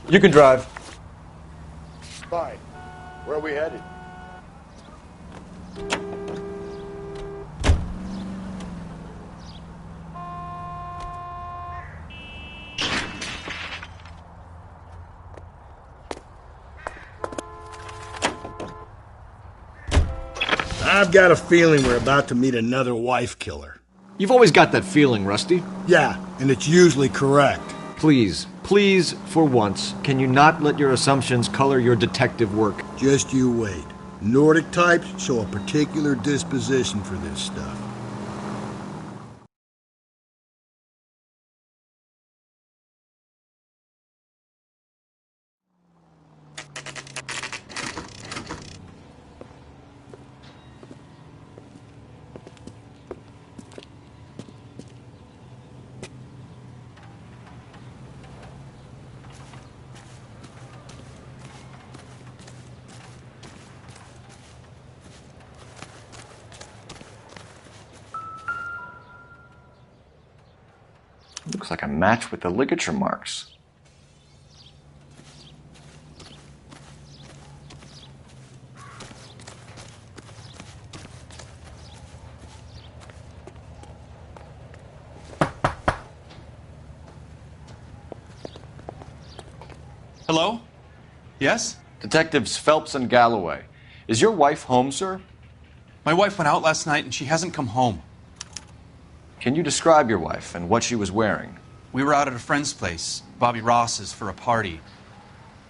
You can drive.
Fine. Where are we headed? I've got a feeling we're about to meet another wife killer.
You've always got that feeling, Rusty.
Yeah, and it's usually correct.
Please, for once, can you not let your assumptions color your detective work?
Just you wait. Nordic types show a particular disposition for this stuff.
Looks like a match with the ligature marks.
Hello? Yes?
Detectives Phelps and Galloway. Is your wife home, sir?
My wife went out last night and she hasn't come home.
Can you describe your wife and what she was wearing?
We were out at a friend's place, Bobby Ross's, for a party.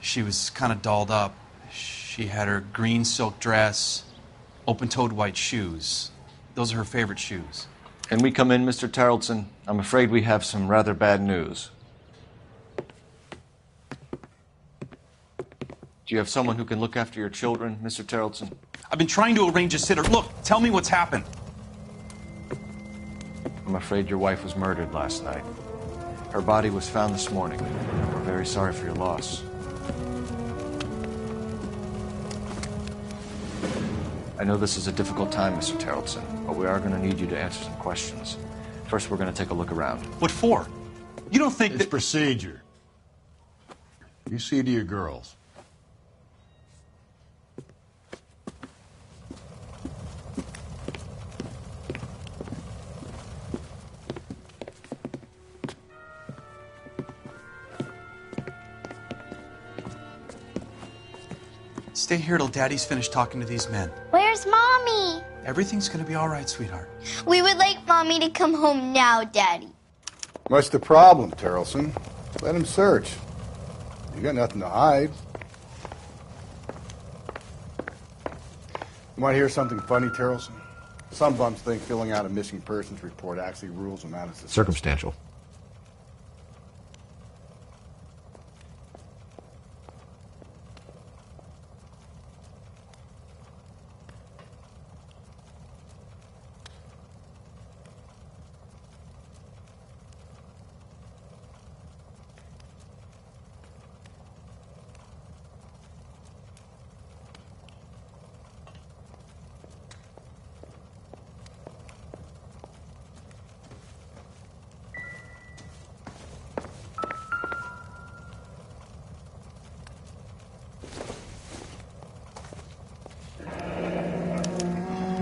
She was kind of dolled up. She had her green silk dress, open-toed white shoes. Those are her favorite shoes.
Can we come in, Mr. Tarleton? I'm afraid we have some rather bad news. Do you have someone who can look after your children, Mr. Tarleton?
I've been trying to arrange a sitter. Look, tell me what's happened.
I'm afraid your wife was murdered last night. Her body was found this morning. We're very sorry for your loss. I know this is a difficult time, Mr. Tarleton, but we are going to need you to answer some questions. First, we're going to take a look around.
What for? You don't think
It's procedure. You see to your girls.
Stay here till Daddy's finished talking to these men.
Where's Mommy?
Everything's gonna be all right, sweetheart.
We would like Mommy to come home now, Daddy.
What's the problem, Tarleton? Let him search. You got nothing to hide. You want to hear something funny, Tarleton? Some bums think filling out a missing persons report actually rules them out as a
Circumstantial.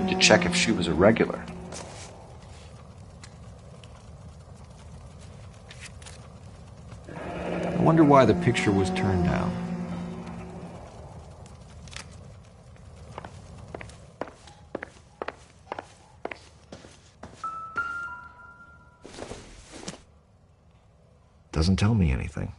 To check if she was a regular. wonder why the picture was turned down. Doesn't tell me anything.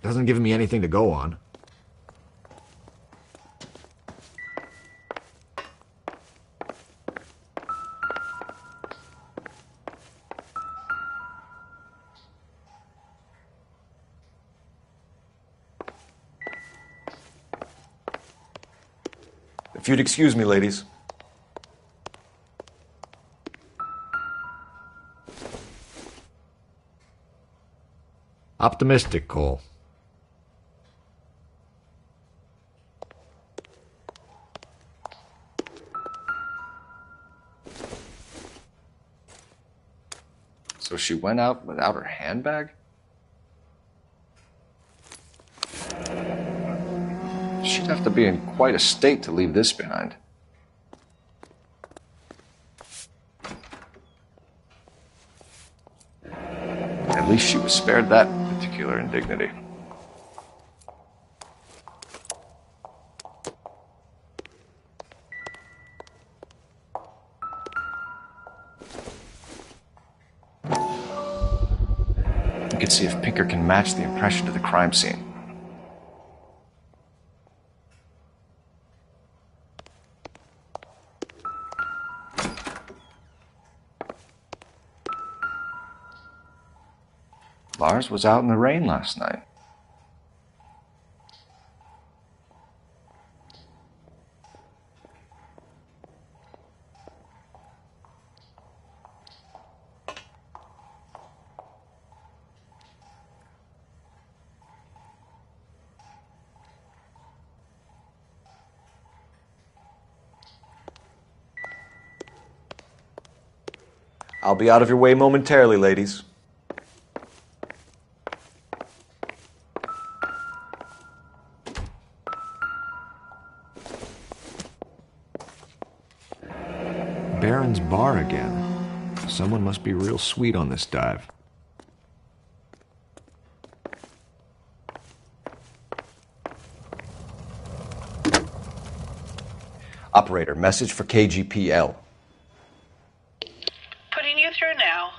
Doesn't give me anything to go on.
If you'd excuse me, ladies.
Optimistic, Cole.
So she went out without her handbag? She'd have to be in quite a state to leave this behind. At least she was spared that particular indignity. You can see if Pinker can match the impression to the crime scene. Lars was out in the rain last night. I'll be out of your way momentarily, ladies.
Baron's bar again. Someone must be real sweet on this dive.
Operator, message for KGPL.
Putting you through now.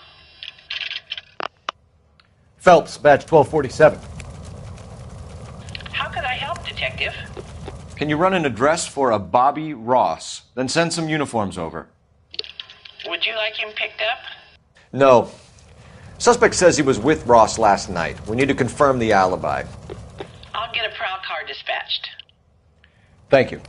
Phelps, badge 1247.
How could I help, Detective?
Can you run an address for a Bobby Ross? Then send some uniforms over.
Would you like him picked up?
No. Suspect says he was with Ross last night. We need to confirm the alibi.
I'll get a prowl car dispatched.
Thank you.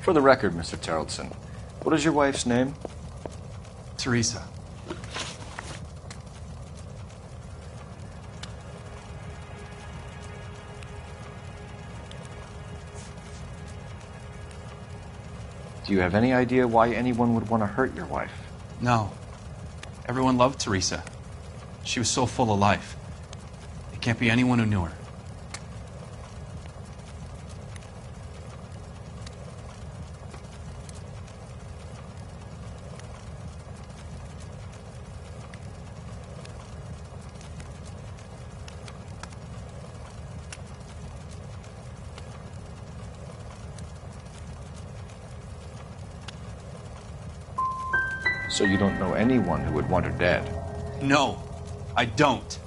For the record, Mr. Terrelson, what is your wife's name?
Teresa.
Do you have any idea why anyone would want to hurt your wife?
No. Everyone loved Teresa. She was so full of life. It can't be anyone who knew her.
So you don't know anyone who would want her dead?
No, I don't.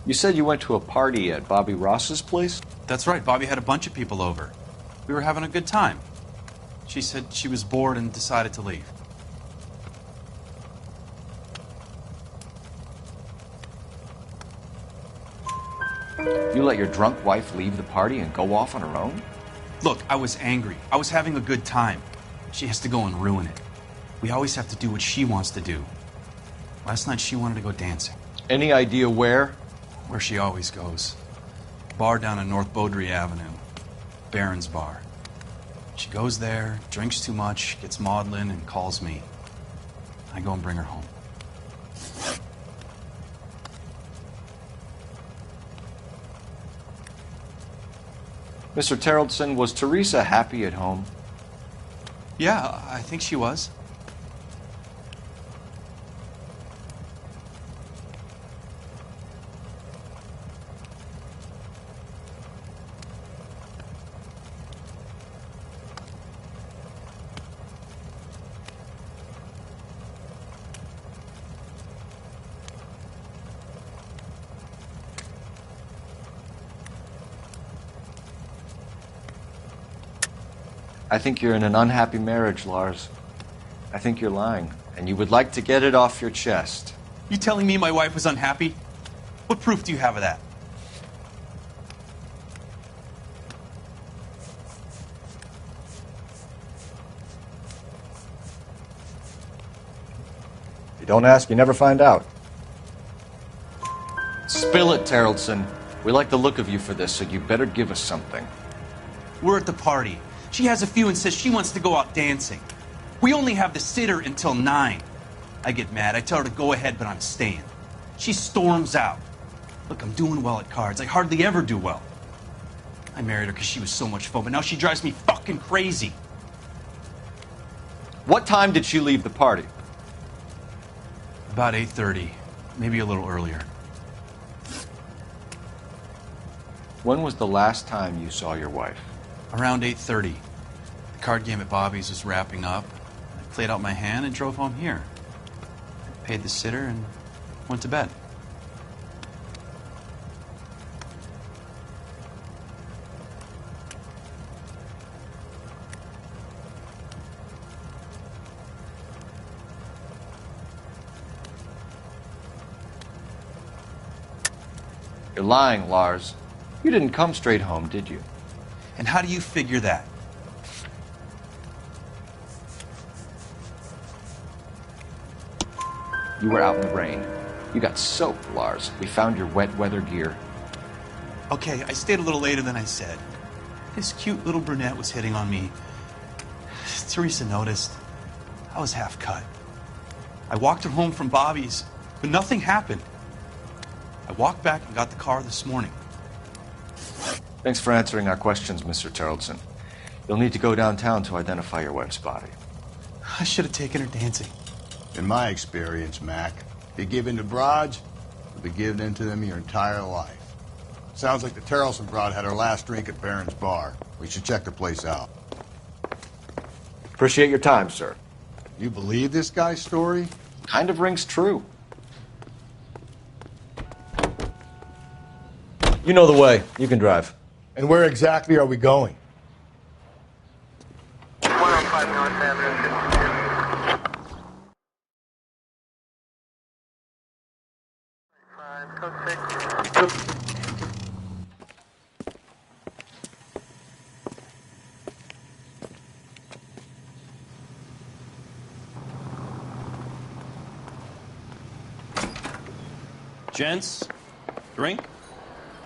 You said you went to a party at Bobby Ross's place?
That's right, Bobby had a bunch of people over. We were having a good time. She said she was bored and decided to leave.
You let your drunk wife leave the party and go off on her own?
Look, I was angry. I was having a good time. She has to go and ruin it. We always have to do what she wants to do. Last night she wanted to go dancing.
Any idea where?
Where she always goes. Bar down on North Beaudry Avenue. Barron's Bar. She goes there, drinks too much, gets maudlin, and calls me. I go and bring her home.
Mr. Terrellson, was Teresa happy at home?
Yeah, I think she was.
I think you're in an unhappy marriage, Lars. I think you're lying, and you would like to get it off your chest.
You telling me my wife was unhappy? What proof do you have of that?
If you don't ask, you never find out. Spill it, Terrellson. We like the look of you for this, so you better give us something.
We're at the party. She has a few and says she wants to go out dancing. We only have the sitter until 9. I get mad. I tell her to go ahead, but I'm staying. She storms out. Look, I'm doing well at cards. I hardly ever do well. I married her because she was so much fun, but now she drives me fucking crazy.
What time did she leave the party?
About 8:30, maybe a little earlier.
When was the last time you saw your wife?
Around 8:30. The card game at Bobby's was wrapping up. I played out my hand and drove home here. I paid the sitter and went to bed.
You're lying, Lars. You didn't come straight home, did you?
And how do you figure that?
You were out in the rain. You got soaked, Lars. We found your wet weather gear.
Okay, I stayed a little later than I said. This cute little brunette was hitting on me. Teresa noticed. I was half cut. I walked her home from Bobby's, but nothing happened. I walked back and got the car this morning.
Thanks for answering our questions, Mr. Terrellson. You'll need to go downtown to identify your wife's body.
I should have taken her dancing.
In my experience, Mac, if you give in to broads, you'll be giving in to them your entire life. Sounds like the Terrellson broad had her last drink at Barron's Bar. We should check the place out.
Appreciate your time, sir.
You believe this guy's story?
Kind of rings true. You know the way. You can drive.
And where exactly are we going?
105 North Avenue. Code 6.
Gents, drink?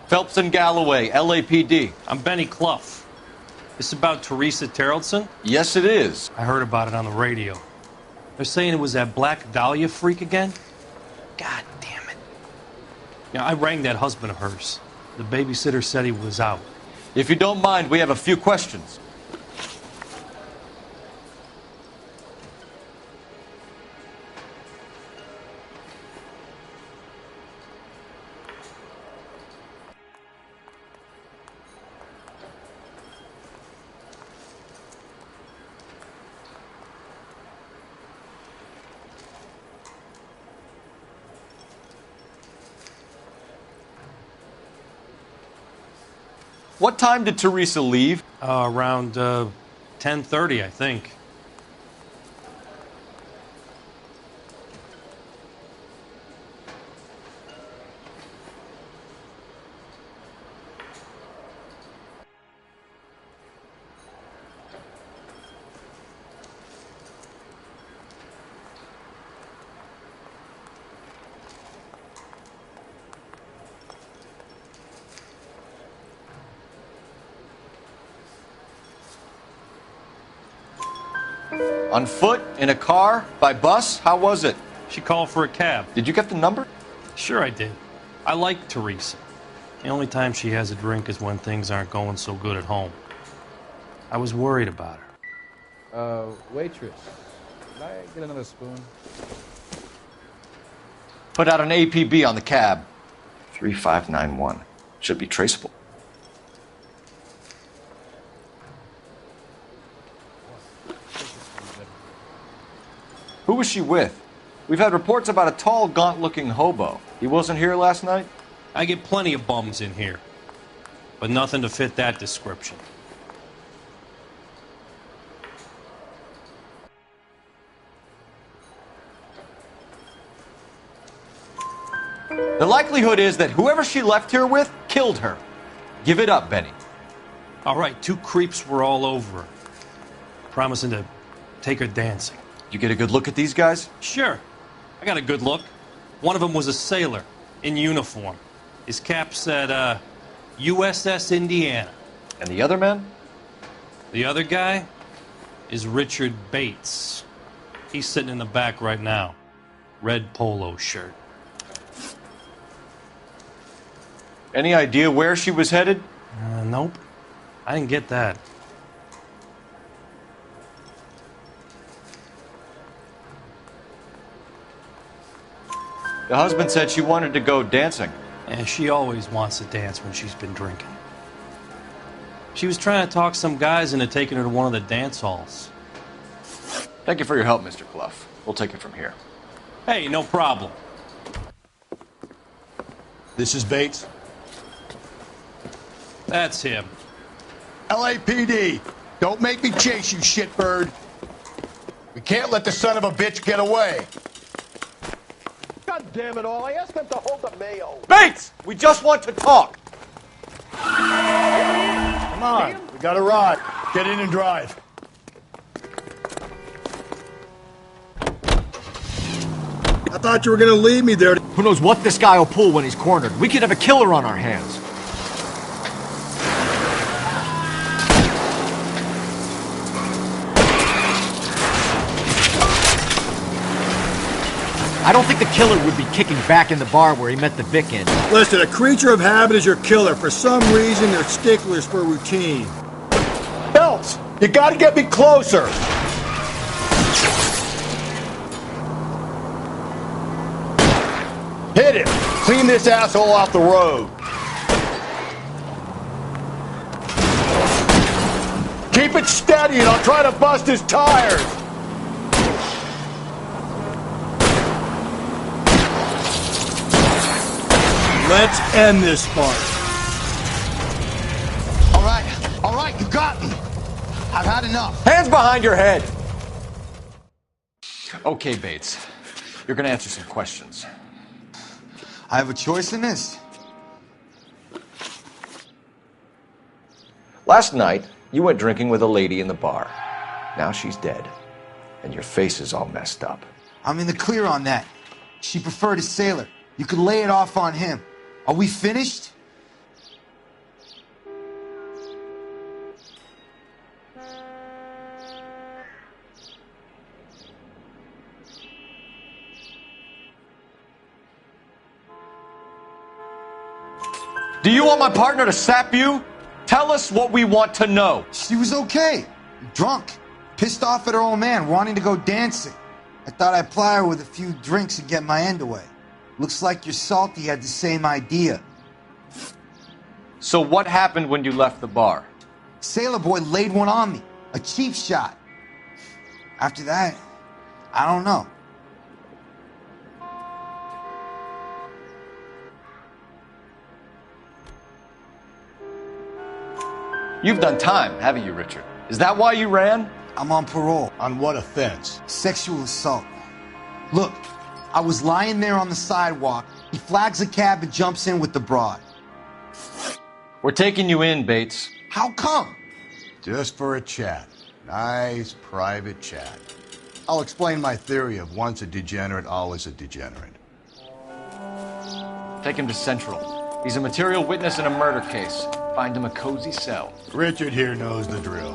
Phelps and Galloway, LAPD.
I'm Benny Clough. This about Teresa Terrellson?
Yes, it is.
I heard about it on the radio. They're saying it was that Black Dahlia freak again? God damn it. Yeah, I rang that husband of hers. The babysitter said he was out.
If you don't mind, we have a few questions.
What time did Teresa leave?
Around 10:30, I think.
On foot? In a car? By bus? How was it?
She called for a cab.
Did you get the number?
Sure I did. I like Teresa. The only time she has a drink is when things aren't going so good at home. I was worried about her.
Waitress, can I get another spoon?
Put out an APB on the cab. 3591. Should be traceable. Who was she with? We've had reports about a tall, gaunt-looking hobo. He wasn't here last night?
I get plenty of bums in here, but nothing to fit that description.
The likelihood is that whoever she left here with killed her. Give it up, Benny.
All right, 2 creeps were all over her, promising to take her dancing.
You get a good look at these guys?
Sure. I got a good look. One of them was a sailor in uniform. His cap said, USS Indiana.
And the other man?
The other guy is Richard Bates. He's sitting in the back right now. Red polo shirt.
Any idea where she was headed?
Nope. I didn't get that.
The husband said she wanted to go dancing.
And she always wants to dance when she's been drinking. She was trying to talk some guys into taking her to one of the dance halls.
Thank you for your help, Mr. Clough. We'll take it from here.
Hey, no problem.
This is Bates.
That's him.
LAPD, don't make me chase you, shitbird. We can't let the son of a bitch get away.
God damn it all, I asked them to hold the mayo.
Bates! We just want to talk!
Come on, we got a ride. Get in and drive. I thought you were gonna leave me there.
Who knows what this guy will pull when he's cornered? We could have a killer on our hands. I don't think the killer would be kicking back in the bar where he met the Vic in.
Listen, a creature of habit is your killer. For some reason, they're sticklers for routine. Belts, you gotta get me closer. Hit him. Clean this asshole off the road. Keep it steady and I'll try to bust his tires. Let's end this part.
All right, you got me. I've had enough.
Hands behind your head! Okay, Bates. You're gonna answer some questions.
I have a choice in this.
Last night, you went drinking with a lady in the bar. Now she's dead. And your face is all messed up.
I'm in the clear on that. She preferred a sailor. You could lay it off on him. Are we finished?
Do you want my partner to sap you? Tell us what we want to know.
She was okay. Drunk. Pissed off at her old man, wanting to go dancing. I thought I'd ply her with a few drinks and get my end away. Looks like your salty had the same idea.
So what happened when you left the bar?
Sailor boy laid one on me. A cheap shot. After that, I don't know.
You've done time, haven't you, Richard? Is that why you ran?
I'm on parole.
On what offense?
Sexual assault. Look, I was lying there on the sidewalk. He flags a cab and jumps in with the broad.
We're taking you in, Bates.
How come?
Just for a chat. Nice private chat. I'll explain my theory of once a degenerate, always a degenerate.
Take him to Central. He's a material witness in a murder case. Find him a cozy cell.
Richard here knows the drill.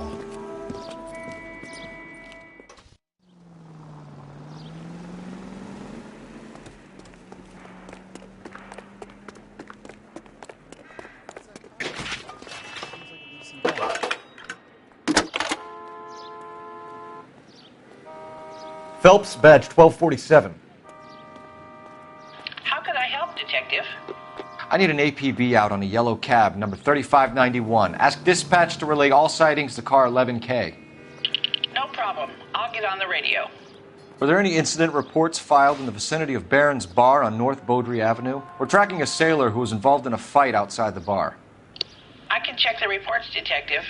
Phelps, badge 1247.
How could I help, Detective?
I need an APB out on a yellow cab, number 3591. Ask dispatch to relay all sightings to car 11K.
No problem. I'll get on the radio.
Were there any incident reports filed in the vicinity of Barron's Bar on North Beaudry Avenue? We're tracking a sailor who was involved in a fight outside the bar.
I can check the reports, Detective.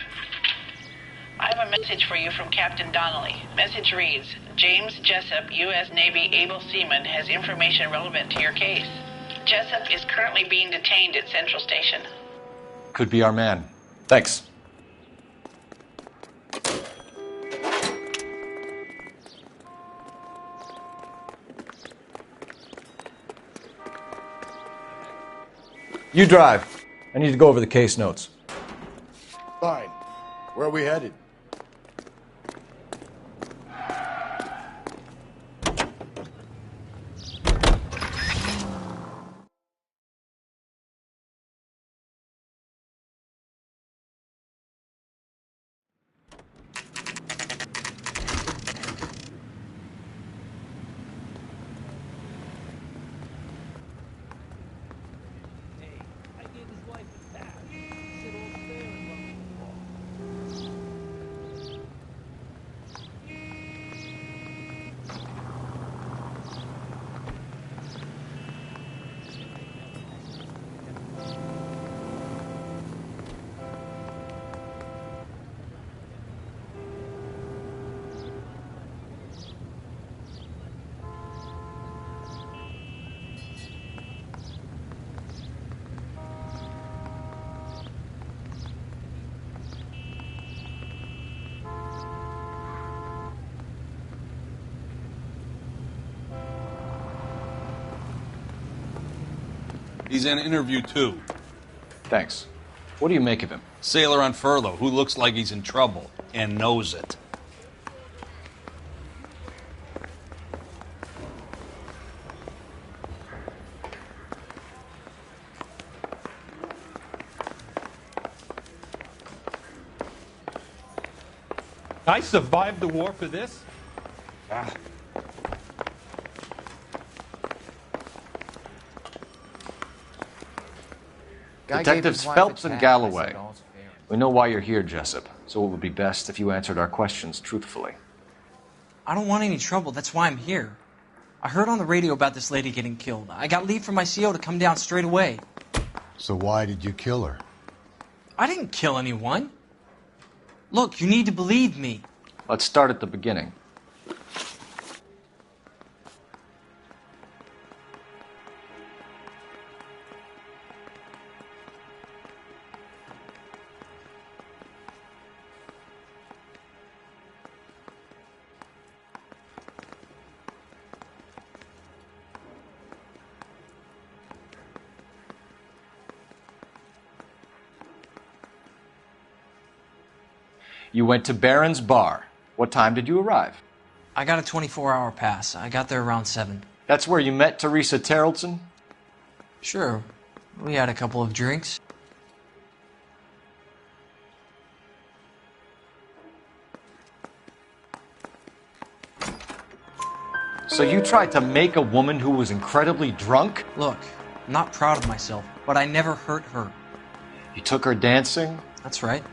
I have a message for you from Captain Donnelly. Message reads, James Jessup, U.S. Navy able seaman, has information relevant to your case. Jessup is currently being detained at Central Station.
Could be our man. Thanks. You drive. I need to go over the case notes.
Fine. Where are we headed?
He's in interview 2.
Thanks. What do you make of him?
Sailor on furlough who looks like he's in trouble and knows it.
I survived the war for this?
Detectives Phelps and Galloway. We know why you're here, Jessup, so it would be best if you answered our questions truthfully.
I don't want any trouble. That's why I'm here. I heard on the radio about this lady getting killed. I got leave from my CO to come down straight away.
So why did you kill her?
I didn't kill anyone. Look, you need to believe me.
Let's start at the beginning. You went to Barron's Bar. What time did you arrive?
I got a 24-hour pass. I got there around 7.
That's where you met Teresa Terrellson?
Sure. We had a couple of drinks.
So you tried to make a woman who was incredibly drunk?
Look, I'm not proud of myself, but I never hurt her.
You took her dancing?
That's right.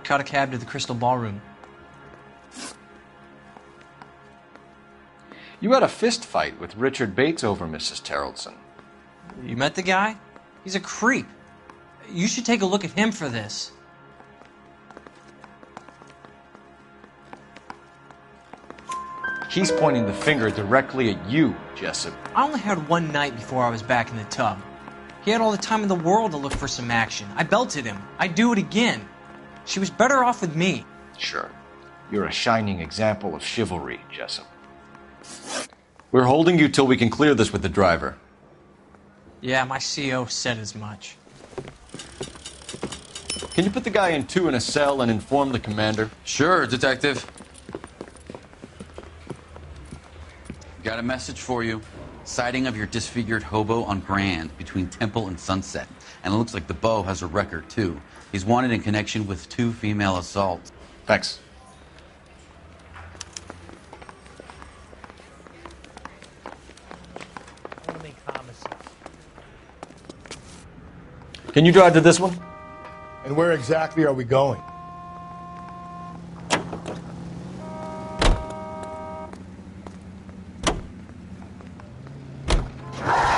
Caught a cab to the Crystal Ballroom.
You had a fist fight with Richard Bates over Mrs. Terrellson.
You met the guy? He's a creep. You should take a look at him for this.
He's pointing the finger directly at you, Jessup.
I only had one night before I was back in the tub. He had all the time in the world to look for some action. I belted him. I'd do it again. She was better off with me.
Sure. You're a shining example of chivalry, Jessup. We're holding you till we can clear this with the driver.
Yeah, my CO said as much.
Can you put the guy in 2 in a cell and inform the commander?
Sure, Detective. Got a message for you. Sighting of your disfigured hobo on Grand between Temple and Sunset. And it looks like the Beau has a record, too. He's wanted in connection with 2 female assaults.
Thanks. Can you drive to this one?
And where exactly are we going?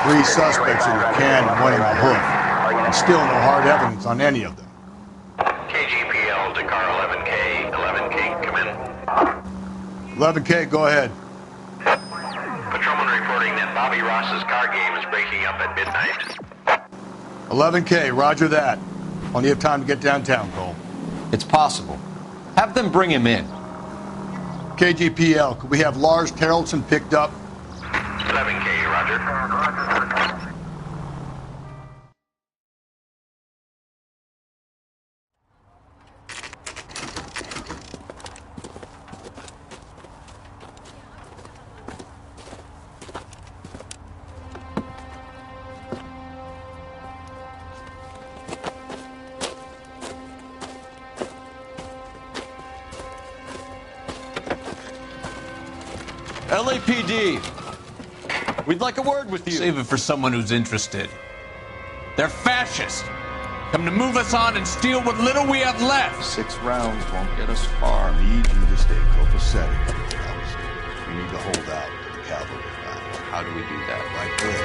Three suspects in the can and one in the hood. And still no hard evidence on any of them.
KGPL to car 11K. 11K, come in.
11K, go ahead.
Patrolman reporting that Bobby Ross's car game is breaking up at midnight.
11K, roger that. Plenty of time to get downtown, Cole.
It's possible. Have them bring him in.
KGPL, could we have Lars Terrelson picked up?
11K, roger.
LAPD, we'd like a word with you.
Save it for someone who's interested. They're fascists. Come to move us on and steal what little we have left.
6 rounds won't get us far. I need you to stay copacetic. You need to hold out to the cavalry line.
How do we do that?
Like this.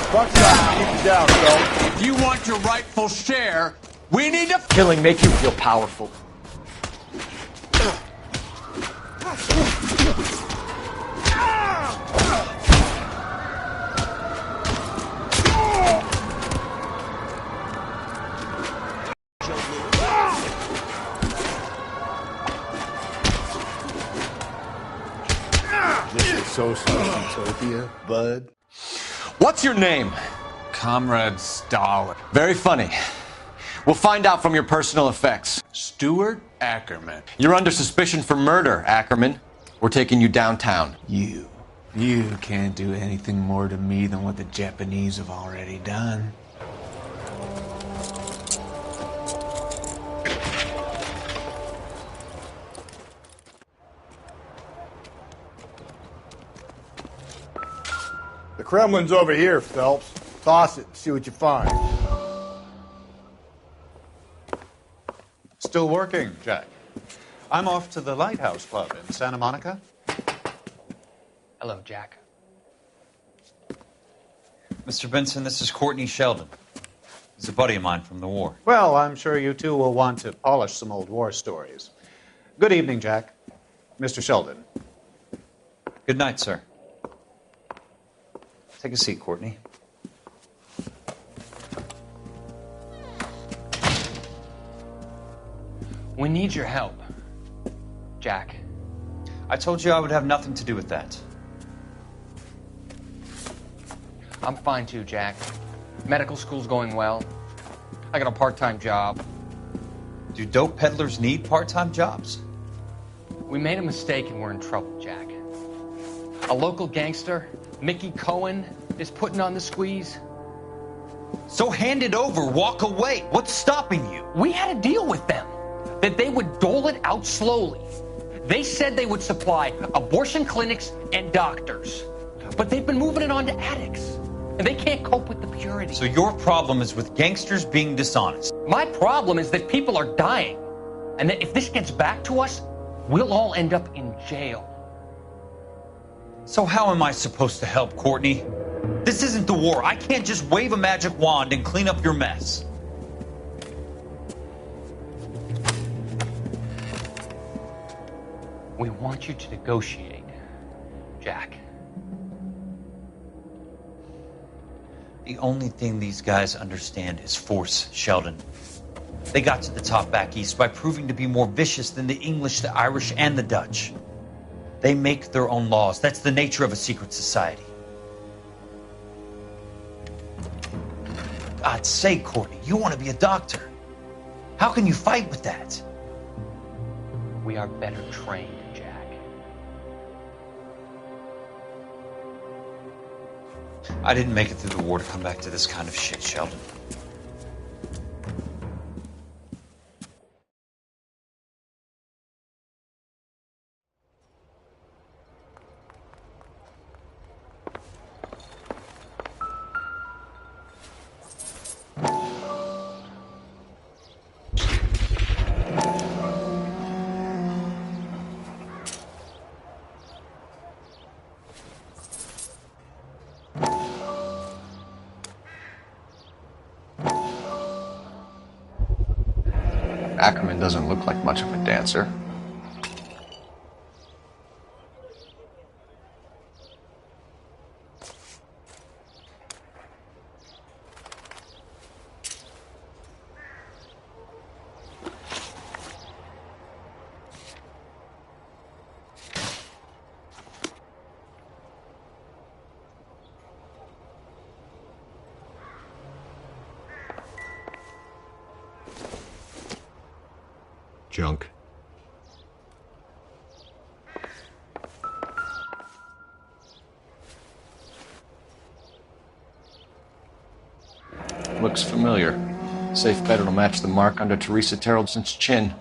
Fuck that. Keep it down, Phil.
If you want your rightful share, we need to...
Killing make you feel powerful.
This is Socialutopia, bud.
What's your name?
Comrade Stalin.
Very funny. We'll find out from your personal effects.
Stuart Ackerman.
You're under suspicion for murder, Ackerman. We're taking you downtown.
You can't do anything more to me than what the Japanese have already done.
The Kremlin's over here, Phelps. Toss it and see what you find.
Still working, Jack. I'm off to the Lighthouse Club in Santa Monica.
Hello, Jack.
Mr. Benson, this is Courtney Sheldon. He's a buddy of mine from the war.
Well, I'm sure you two will want to polish some old war stories. Good evening, Jack. Mr. Sheldon.
Good night, sir. Take a seat, Courtney.
We need your help, Jack.
I told you I would have nothing to do with that.
I'm fine too, Jack. Medical school's going well. I got a part-time job.
Do dope peddlers need part-time jobs?
We made a mistake and we're in trouble, Jack. A local gangster, Mickey Cohen, is putting on the squeeze.
So hand it over, walk away. What's stopping you?
We had a deal with them that they would dole it out slowly. They said they would supply abortion clinics and doctors, but they've been moving it on to addicts, and they can't cope with the purity.
So your problem is with gangsters being dishonest?
My problem is that people are dying, and that if this gets back to us, we'll all end up in jail.
So how am I supposed to help, Courtney? This isn't the war. I can't just wave a magic wand and clean up your mess.
We want you to negotiate
Jack. The only thing these guys understand is force, Sheldon. They got to the top back east by proving to be more vicious than the English, the Irish, and the Dutch. They make their own laws. That's the nature of a secret society. God's sake, Courtney, you want to be a doctor. How can you fight with that?
We are better trained, Jack.
I didn't make it through the war to come back to this kind of shit, Sheldon.
Ackerman doesn't look like much of a dancer.
Junk.
Looks familiar. Safe bet it'll match the mark under Teresa Terrelson's chin.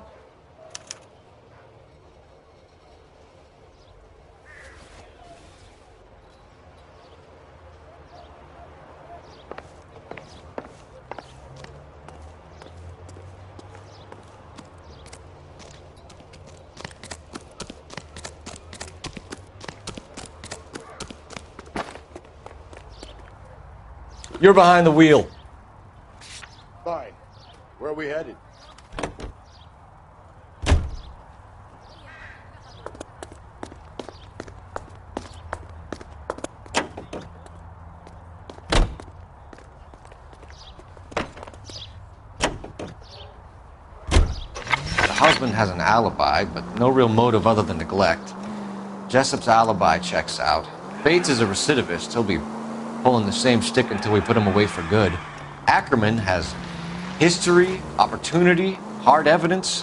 You're behind the wheel.
Fine. Where are we headed?
The husband has an alibi, but no real motive other than neglect. Jessup's alibi checks out. Bates is a recidivist. He'll be pulling the same stick until we put him away for good. Ackerman has history, opportunity, hard evidence.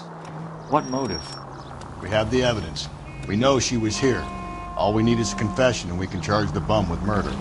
What motive?
We have the evidence. We know she was here. All we need is a confession and we can charge the bum with murder.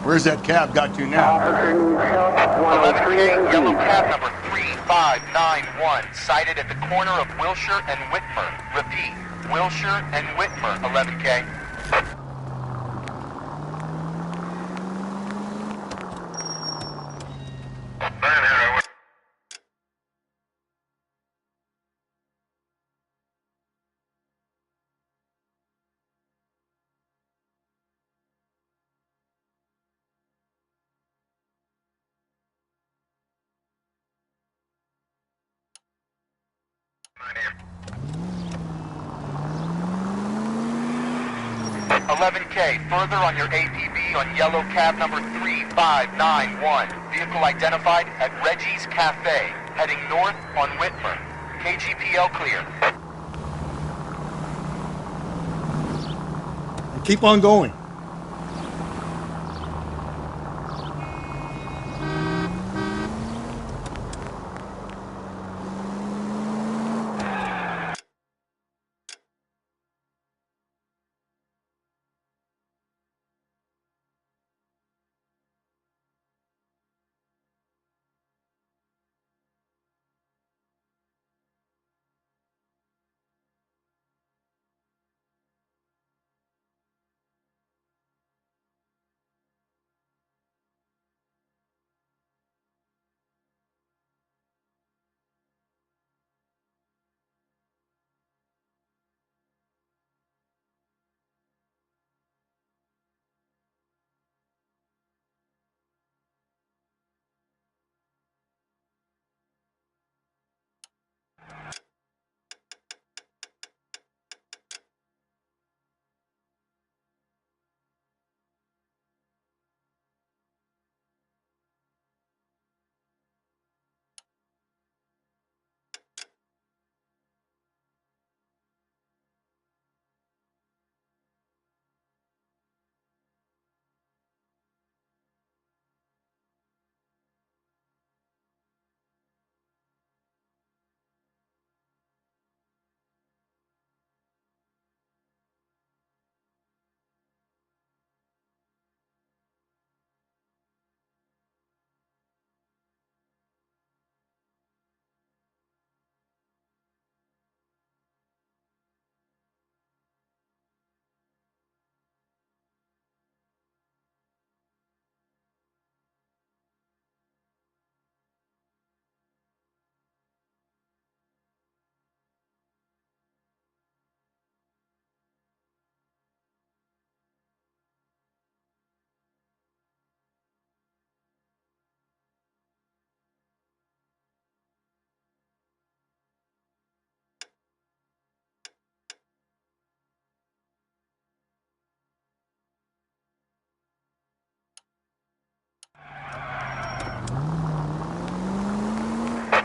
Where's that cab got to now?
11K, yellow cab number 3591, sighted at the corner of Wilshire and Whitmer. Repeat, Wilshire and Whitmer, 11K. $11K, further on your APB on yellow cab number 3591. Vehicle identified at Reggie's Cafe, heading north on Whitmer. KGPL clear.
Keep on going.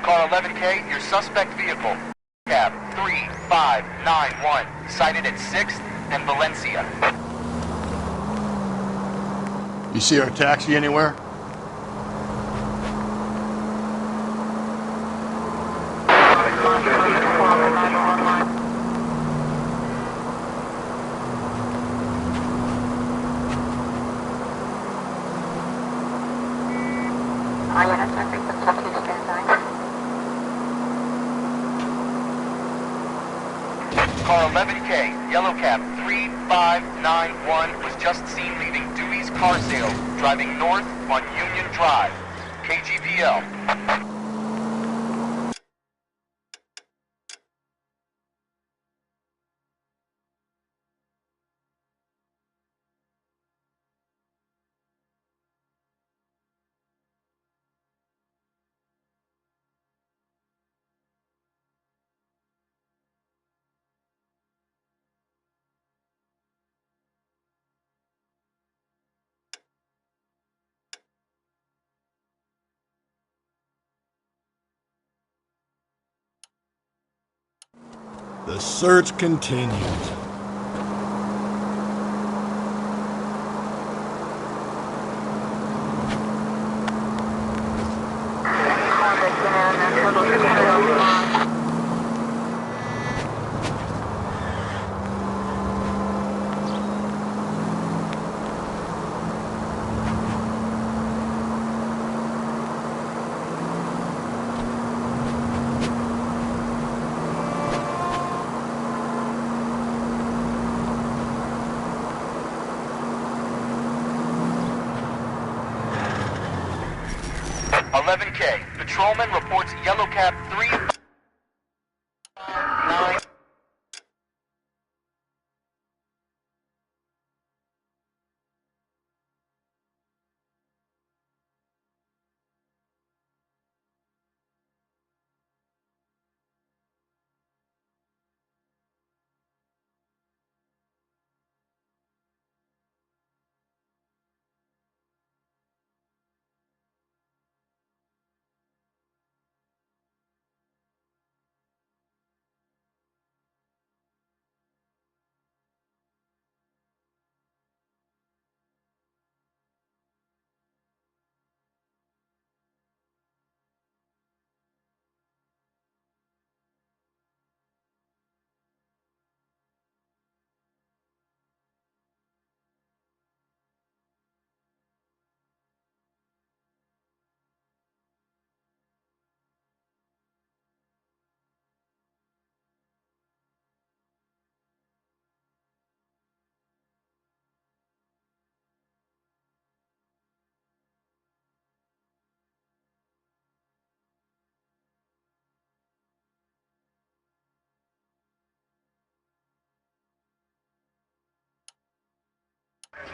Car 11K, your suspect vehicle. Cab 3591, sighted at 6th and Valencia.
You see our taxi anywhere?
Car 11K, yellow cab 3591 was just seen leaving Dewey's car sale, driving north on Union Drive. KGPL.
The search continues.
Patrolman reports yellow cab 359.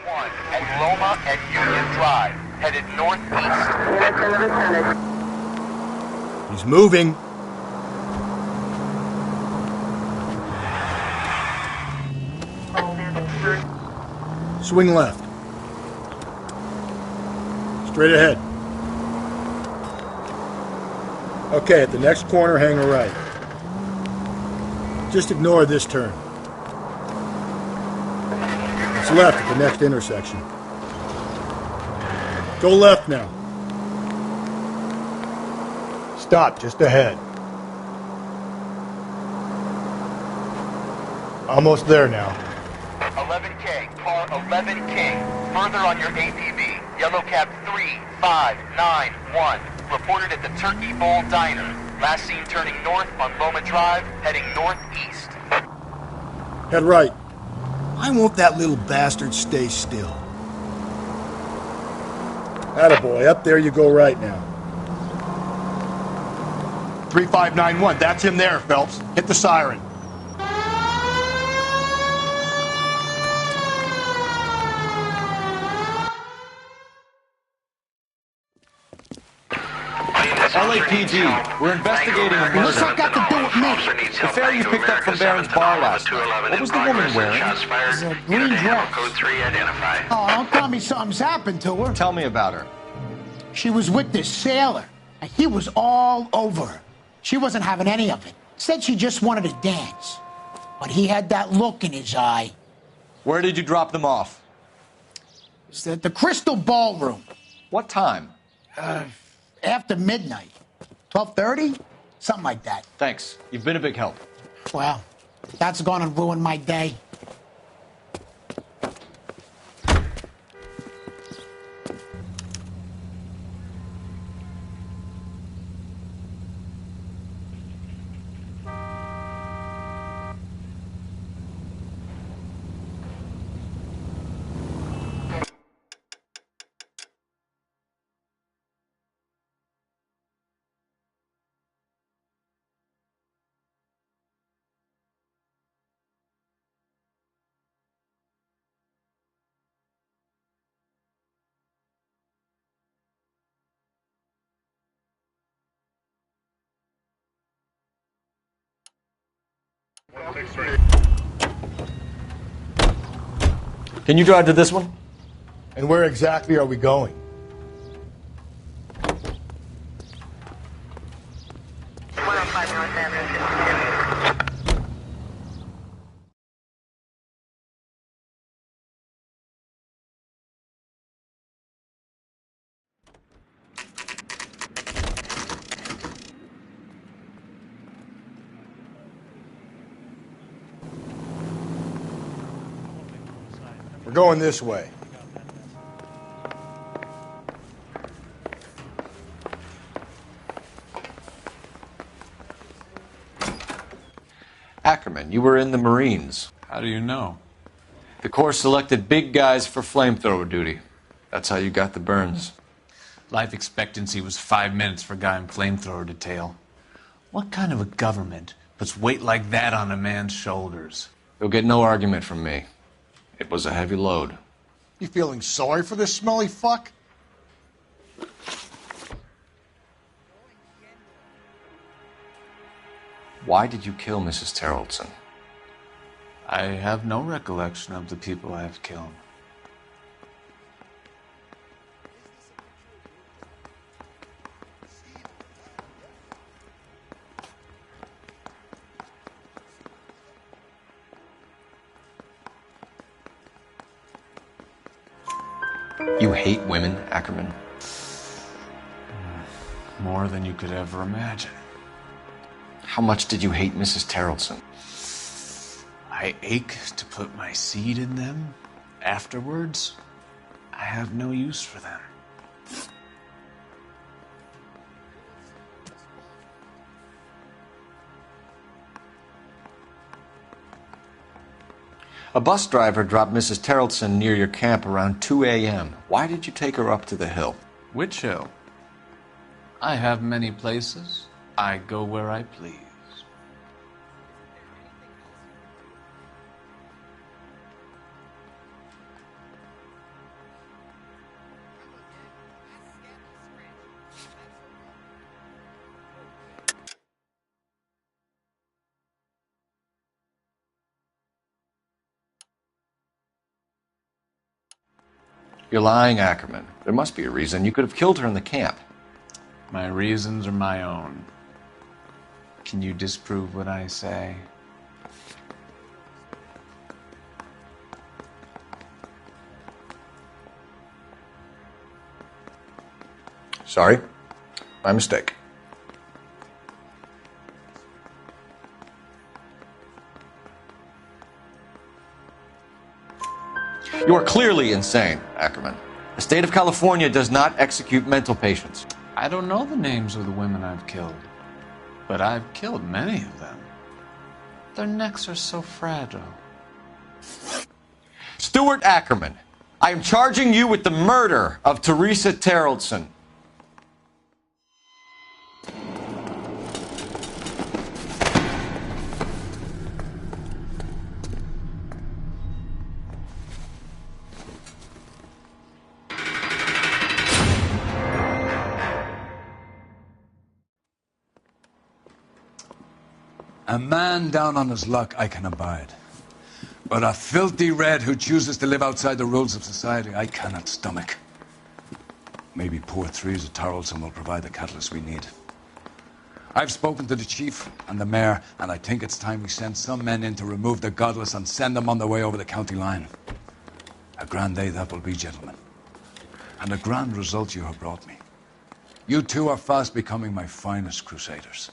At Loma and Union Drive, headed northeast.
He's moving. Swing left. Straight ahead. Okay, at the next corner, hang a right. Just ignore this turn. It's left at the next intersection. Go left now. Stop just ahead. Almost there now.
11K, car 11K. Further on your APB, yellow cab 3591. Reported at the Turkey Bowl Diner. Last seen turning north on Loma Drive, heading northeast.
Head right. Why won't that little bastard stay still? Attaboy, up there you go right now. 3591, that's him there, Phelps. Hit the siren.
LAPD, we're investigating a murder.
What's that got to do with me?
The fare you picked up from Barron's bar last night. What was the woman wearing?
It's a green dress. Oh, don't tell me something's happened to her.
Tell me about her.
She was with this sailor. And he was all over her. She wasn't having any of it. Said she just wanted to dance. But he had that look in his eye.
Where did you drop them off?
It's at the Crystal Ballroom.
What time?
After midnight. 12:30? Something like that.
Thanks. You've been a big help.
Well, that's gonna ruin my day.
Can you drive to this one?
And where exactly are we going? We're going this way.
Ackerman, you were in the Marines.
How do you know?
The Corps selected big guys for flamethrower duty. That's how you got the burns.
Life expectancy was 5 minutes for a guy in flamethrower detail. What kind of a government puts weight like that on a man's shoulders?
You'll get no argument from me. It was a heavy load.
You feeling sorry for this smelly fuck?
Why did you kill Mrs. Terrelson?
I have no recollection of the people I have killed.
You hate women, Ackerman?
More than you could ever imagine.
How much did you hate Mrs. Terrelson?
I ache to put my seed in them. Afterwards, I have no use for them.
A bus driver dropped Mrs. Terrelson near your camp around 2 a.m. Why did you take her up to the hill?
Which hill? I have many places. I go where I please.
You're lying, Ackerman. There must be a reason. You could have killed her in the camp.
My reasons are my own. Can you disprove what I say?
Sorry. My mistake. You are clearly insane, Ackerman. The state of California does not execute mental patients.
I don't know the names of the women I've killed, but I've killed many of them. Their necks are so fragile.
Stuart Ackerman, I am charging you with the murder of Teresa Terrelson.
A man down on his luck I can abide. But a filthy red who chooses to live outside the rules of society I cannot stomach. Maybe Port 3's at Tarleton will provide the catalyst we need. I've spoken to the chief and the mayor, and I think it's time we send some men in to remove the godless and send them on their way over the county line. A grand day that will be, gentlemen. And a grand result you have brought me. You two are fast becoming my finest crusaders.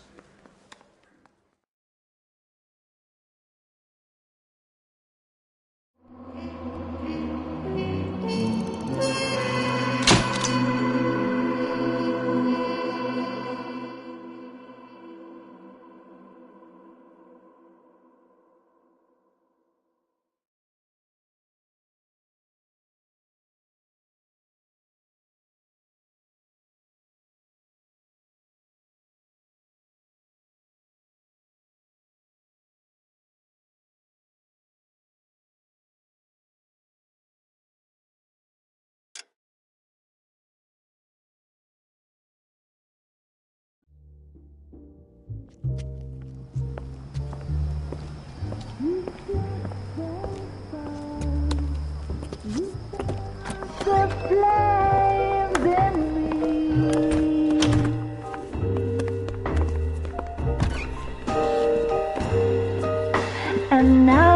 And now